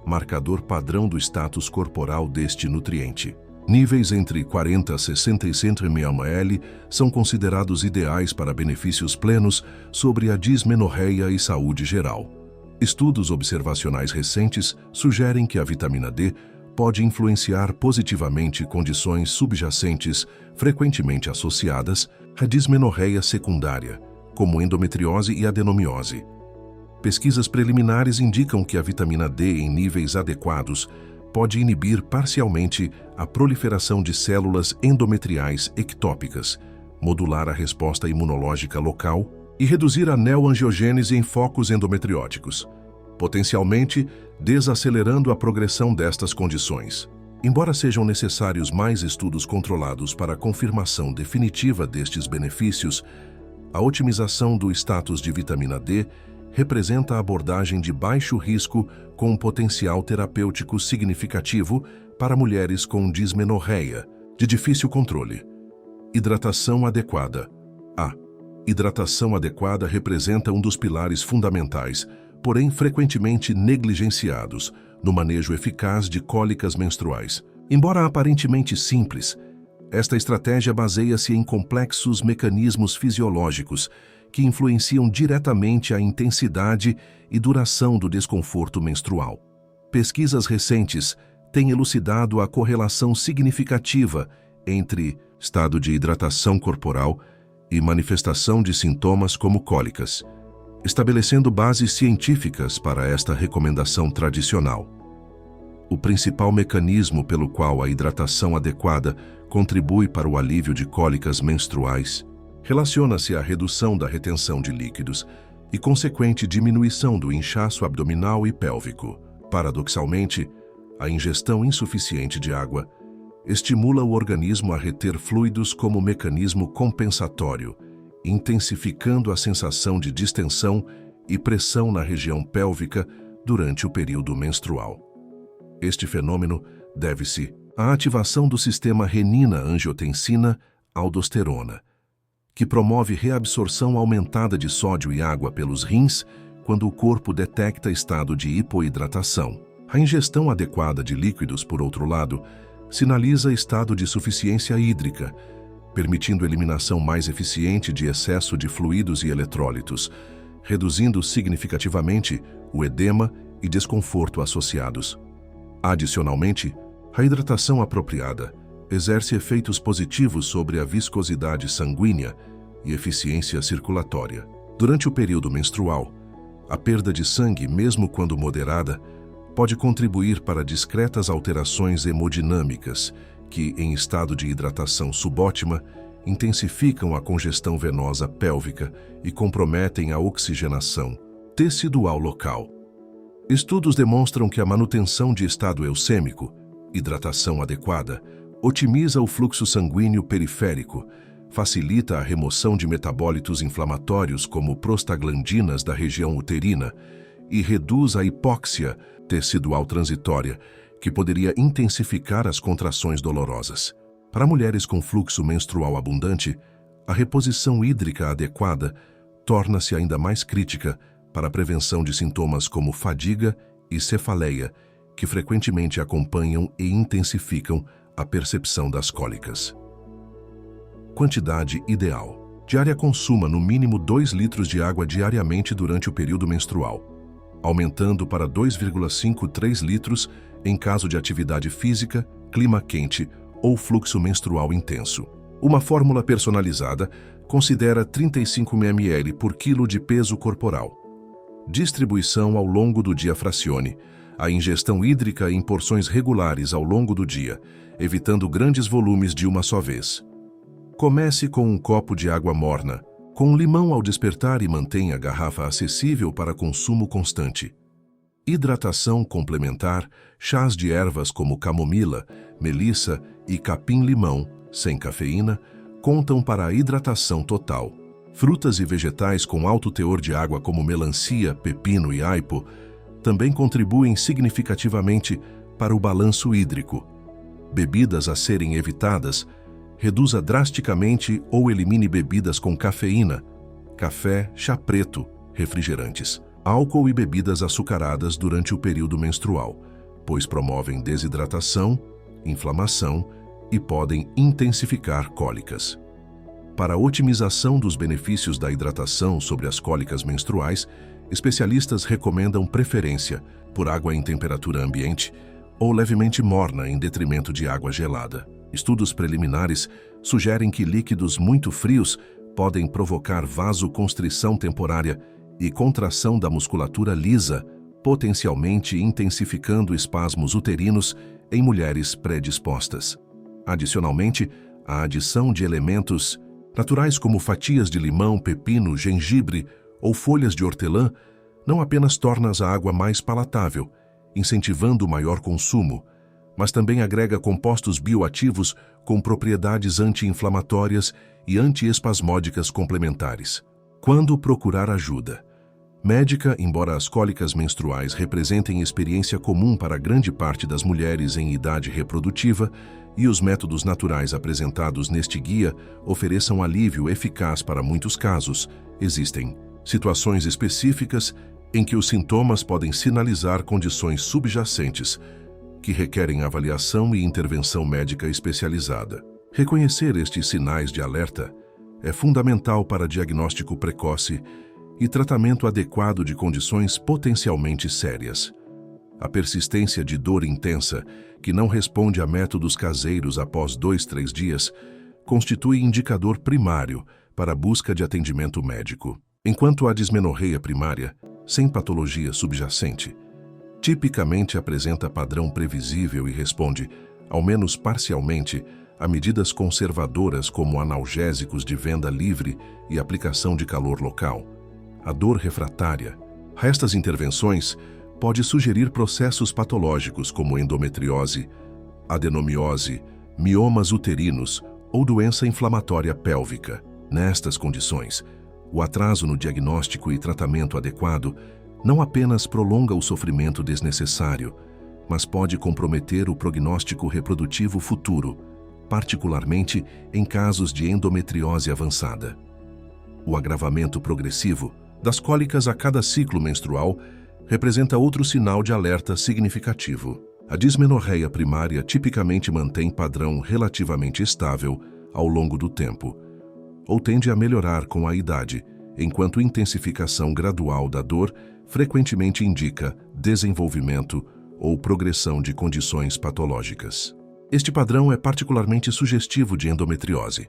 marcador padrão do status corporal deste nutriente. Níveis entre 40 a 65 ml são considerados ideais para benefícios plenos sobre a dismenorreia e saúde geral. Estudos observacionais recentes sugerem que a vitamina D pode influenciar positivamente condições subjacentes frequentemente associadas à dismenorreia secundária, como endometriose e adenomiose. Pesquisas preliminares indicam que a vitamina D em níveis adequados pode inibir parcialmente a proliferação de células endometriais ectópicas, modular a resposta imunológica local e reduzir a neoangiogênese em focos endometrióticos, potencialmente desacelerando a progressão destas condições. Embora sejam necessários mais estudos controlados para a confirmação definitiva destes benefícios, a otimização do status de vitamina D representa a abordagem de baixo risco com um potencial terapêutico significativo para mulheres com dismenorreia, de difícil controle. Hidratação adequada. A hidratação adequada representa um dos pilares fundamentais, porém frequentemente negligenciados, no manejo eficaz de cólicas menstruais. Embora aparentemente simples, esta estratégia baseia-se em complexos mecanismos fisiológicos que influenciam diretamente a intensidade e duração do desconforto menstrual. Pesquisas recentes têm elucidado a correlação significativa entre estado de hidratação corporal e manifestação de sintomas como cólicas, estabelecendo bases científicas para esta recomendação tradicional. O principal mecanismo pelo qual a hidratação adequada contribui para o alívio de cólicas menstruais relaciona-se à redução da retenção de líquidos e consequente diminuição do inchaço abdominal e pélvico. Paradoxalmente, a ingestão insuficiente de água estimula o organismo a reter fluidos como mecanismo compensatório, intensificando a sensação de distensão e pressão na região pélvica durante o período menstrual. Este fenômeno deve-se à ativação do sistema renina-angiotensina-aldosterona, que promove reabsorção aumentada de sódio e água pelos rins quando o corpo detecta estado de hipoidratação. A ingestão adequada de líquidos, por outro lado, sinaliza estado de suficiência hídrica, permitindo eliminação mais eficiente de excesso de fluidos e eletrólitos, reduzindo significativamente o edema e desconforto associados. Adicionalmente, a hidratação apropriada exerce efeitos positivos sobre a viscosidade sanguínea e eficiência circulatória. Durante o período menstrual, a perda de sangue, mesmo quando moderada, pode contribuir para discretas alterações hemodinâmicas que, em estado de hidratação subótima, intensificam a congestão venosa pélvica e comprometem a oxigenação tecidual local. Estudos demonstram que a manutenção de estado eusêmico, hidratação adequada, otimiza o fluxo sanguíneo periférico, facilita a remoção de metabólitos inflamatórios como prostaglandinas da região uterina e reduz a hipóxia tecidual transitória, que poderia intensificar as contrações dolorosas. Para mulheres com fluxo menstrual abundante, a reposição hídrica adequada torna-se ainda mais crítica para a prevenção de sintomas como fadiga e cefaleia, que frequentemente acompanham e intensificam a percepção das cólicas. Quantidade ideal. Diária: consuma no mínimo 2 litros de água diariamente durante o período menstrual, aumentando para 2,5 a 3 litros em caso de atividade física, clima quente ou fluxo menstrual intenso. Uma fórmula personalizada considera 35 ml por quilo de peso corporal. Distribuição ao longo do dia fracione a ingestão hídrica em porções regulares ao longo do dia, evitando grandes volumes de uma só vez. Comece com um copo de água morna, com limão ao despertar e mantenha a garrafa acessível para consumo constante. Hidratação complementar, chás de ervas como camomila, melissa e capim-limão, sem cafeína, contam para a hidratação total. Frutas e vegetais com alto teor de água como melancia, pepino e aipo também contribuem significativamente para o balanço hídrico. Bebidas a serem evitadas: reduza drasticamente ou elimine bebidas com cafeína, café, chá preto, refrigerantes, álcool e bebidas açucaradas durante o período menstrual, pois promovem desidratação, inflamação e podem intensificar cólicas. Para a otimização dos benefícios da hidratação sobre as cólicas menstruais, especialistas recomendam preferência por água em temperatura ambiente ou levemente morna em detrimento de água gelada. Estudos preliminares sugerem que líquidos muito frios podem provocar vasoconstrição temporária e contração da musculatura lisa, potencialmente intensificando espasmos uterinos em mulheres predispostas. Adicionalmente, a adição de elementos naturais como fatias de limão, pepino, gengibre ou folhas de hortelã não apenas torna a água mais palatável, incentivando o maior consumo, mas também agrega compostos bioativos com propriedades anti-inflamatórias e antiespasmódicas complementares. Quando procurar ajuda médica? Embora as cólicas menstruais representem experiência comum para grande parte das mulheres em idade reprodutiva e os métodos naturais apresentados neste guia ofereçam alívio eficaz para muitos casos, existem situações específicas em que os sintomas podem sinalizar condições subjacentes que requerem avaliação e intervenção médica especializada. Reconhecer estes sinais de alerta é fundamental para diagnóstico precoce e tratamento adequado de condições potencialmente sérias. A persistência de dor intensa, que não responde a métodos caseiros após 2-3 dias, constitui indicador primário para a busca de atendimento médico. Enquanto a dismenorreia primária, sem patologia subjacente, tipicamente apresenta padrão previsível e responde, ao menos parcialmente, a medidas conservadoras como analgésicos de venda livre e aplicação de calor local. A dor refratária. Estas intervenções pode sugerir processos patológicos como endometriose, adenomiose, miomas uterinos ou doença inflamatória pélvica. Nestas condições, o atraso no diagnóstico e tratamento adequado não apenas prolonga o sofrimento desnecessário, mas pode comprometer o prognóstico reprodutivo futuro, particularmente em casos de endometriose avançada. O agravamento progressivo das cólicas a cada ciclo menstrual representa outro sinal de alerta significativo. A dismenorreia primária tipicamente mantém padrão relativamente estável ao longo do tempo, ou tende a melhorar com a idade, enquanto intensificação gradual da dor frequentemente indica desenvolvimento ou progressão de condições patológicas. Este padrão é particularmente sugestivo de endometriose,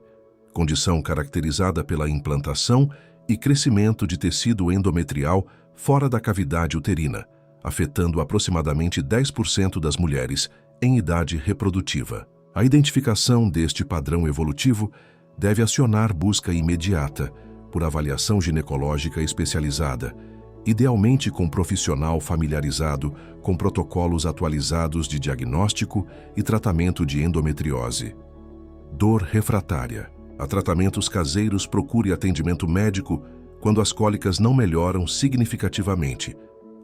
condição caracterizada pela implantação e crescimento de tecido endometrial fora da cavidade uterina, afetando aproximadamente 10% das mulheres em idade reprodutiva. A identificação deste padrão evolutivo deve acionar busca imediata por avaliação ginecológica especializada, idealmente com profissional familiarizado com protocolos atualizados de diagnóstico e tratamento de endometriose. Dor refratária. A tratamentos caseiros, procure atendimento médico quando as cólicas não melhoram significativamente,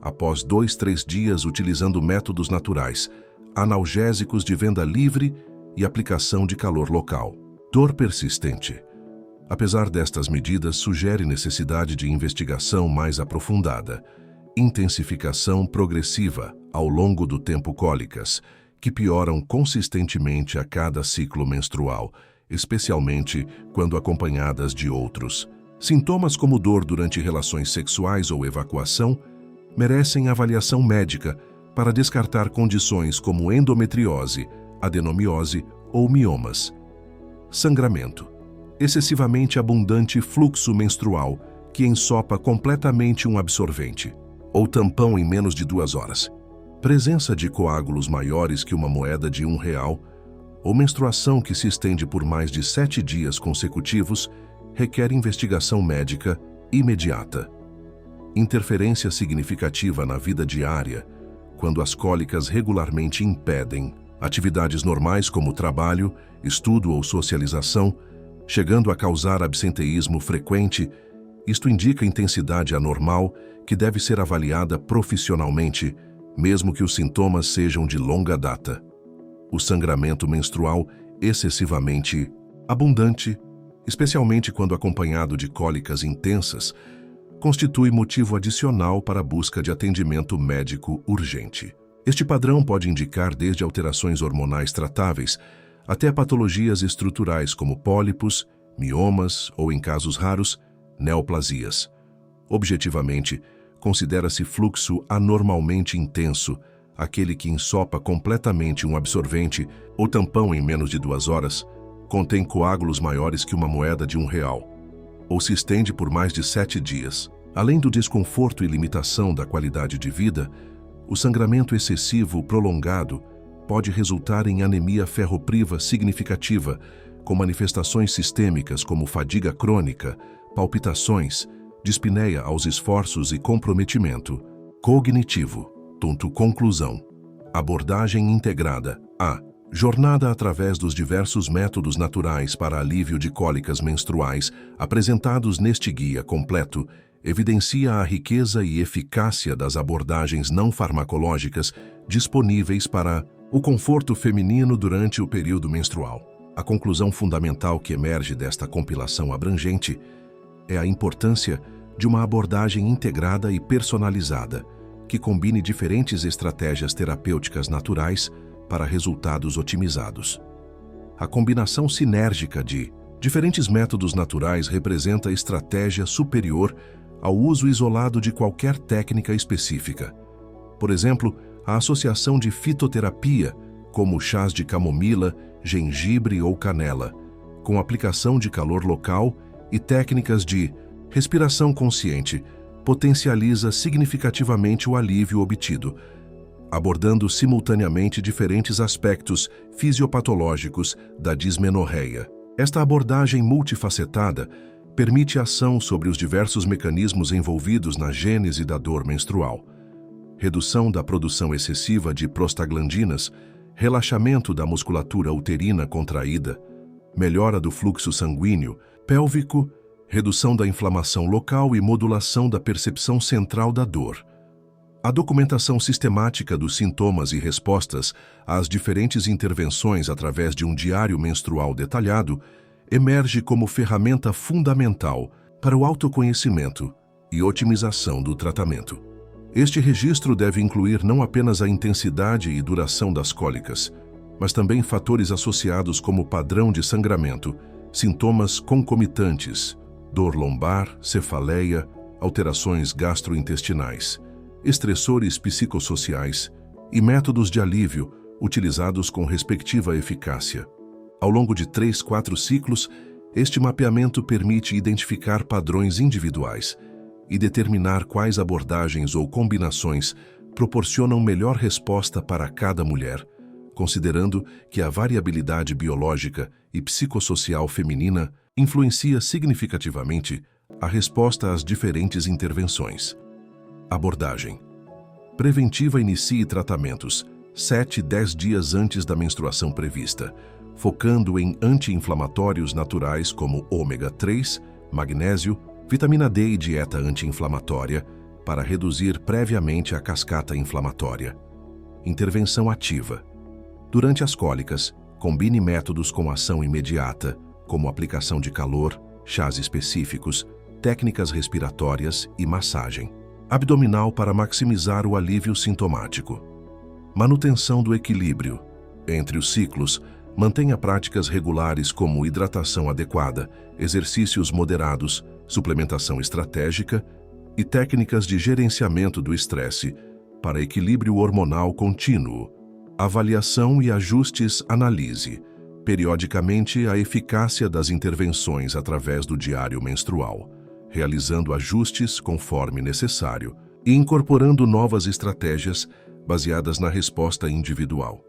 após 2-3 dias utilizando métodos naturais, analgésicos de venda livre e aplicação de calor local. Dor persistente. Apesar destas medidas, sugere necessidade de investigação mais aprofundada, intensificação progressiva ao longo do tempo cólicas, que pioram consistentemente a cada ciclo menstrual, especialmente quando acompanhadas de outros. Sintomas como dor durante relações sexuais ou evacuação merecem avaliação médica para descartar condições como endometriose, adenomiose ou miomas. Sangramento. Excessivamente abundante fluxo menstrual que ensopa completamente um absorvente, ou tampão em menos de 2 horas. Presença de coágulos maiores que uma moeda de R$1, ou menstruação que se estende por mais de 7 dias consecutivos, requer investigação médica imediata. Interferência significativa na vida diária, quando as cólicas regularmente impedem atividades normais como trabalho, estudo ou socialização, chegando a causar absenteísmo frequente. Isto indica intensidade anormal que deve ser avaliada profissionalmente, mesmo que os sintomas sejam de longa data. O sangramento menstrual excessivamente abundante, especialmente quando acompanhado de cólicas intensas, constitui motivo adicional para a busca de atendimento médico urgente. Este padrão pode indicar desde alterações hormonais tratáveis até patologias estruturais como pólipos, miomas ou, em casos raros, neoplasias. Objetivamente, considera-se fluxo anormalmente intenso aquele que ensopa completamente um absorvente ou tampão em menos de 2 horas, contém coágulos maiores que uma moeda de R$1, ou se estende por mais de 7 dias. Além do desconforto e limitação da qualidade de vida, o sangramento excessivo prolongado pode resultar em anemia ferropriva significativa, com manifestações sistêmicas como fadiga crônica, palpitações, dispneia aos esforços e comprometimento cognitivo. Conclusão. Abordagem integrada. A. Jornada através dos diversos métodos naturais para alívio de cólicas menstruais apresentados neste guia completo evidencia a riqueza e eficácia das abordagens não farmacológicas disponíveis para o conforto feminino durante o período menstrual. A conclusão fundamental que emerge desta compilação abrangente é a importância de uma abordagem integrada e personalizada, que combine diferentes estratégias terapêuticas naturais para resultados otimizados. A combinação sinérgica de diferentes métodos naturais representa estratégia superior ao uso isolado de qualquer técnica específica. Por exemplo, a associação de fitoterapia, como chás de camomila, gengibre ou canela, com aplicação de calor local e técnicas de respiração consciente, potencializa significativamente o alívio obtido, abordando simultaneamente diferentes aspectos fisiopatológicos da dismenorreia. Esta abordagem multifacetada permite ação sobre os diversos mecanismos envolvidos na gênese da dor menstrual: redução da produção excessiva de prostaglandinas, relaxamento da musculatura uterina contraída, melhora do fluxo sanguíneo pélvico, redução da inflamação local e modulação da percepção central da dor. A documentação sistemática dos sintomas e respostas às diferentes intervenções através de um diário menstrual detalhado emerge como ferramenta fundamental para o autoconhecimento e otimização do tratamento. Este registro deve incluir não apenas a intensidade e duração das cólicas, mas também fatores associados como padrão de sangramento, sintomas concomitantes, dor lombar, cefaleia, alterações gastrointestinais, estressores psicossociais e métodos de alívio utilizados com respectiva eficácia. Ao longo de 3-4 ciclos, este mapeamento permite identificar padrões individuais e determinar quais abordagens ou combinações proporcionam melhor resposta para cada mulher, considerando que a variabilidade biológica e psicossocial feminina influencia significativamente a resposta às diferentes intervenções. Abordagem. Preventiva: inicie tratamentos 7-10 dias antes da menstruação prevista, focando em anti-inflamatórios naturais como ômega 3, magnésio, vitamina D e dieta anti-inflamatória para reduzir previamente a cascata inflamatória. Intervenção ativa. Durante as cólicas, combine métodos com ação imediata, como aplicação de calor, chás específicos, técnicas respiratórias e massagem abdominal para maximizar o alívio sintomático. Manutenção do equilíbrio. Entre os ciclos, mantenha práticas regulares como hidratação adequada, exercícios moderados, suplementação estratégica e técnicas de gerenciamento do estresse para equilíbrio hormonal contínuo. Avaliação e ajustes. Analise. periodicamente a eficácia das intervenções através do diário menstrual, realizando ajustes conforme necessário e incorporando novas estratégias baseadas na resposta individual.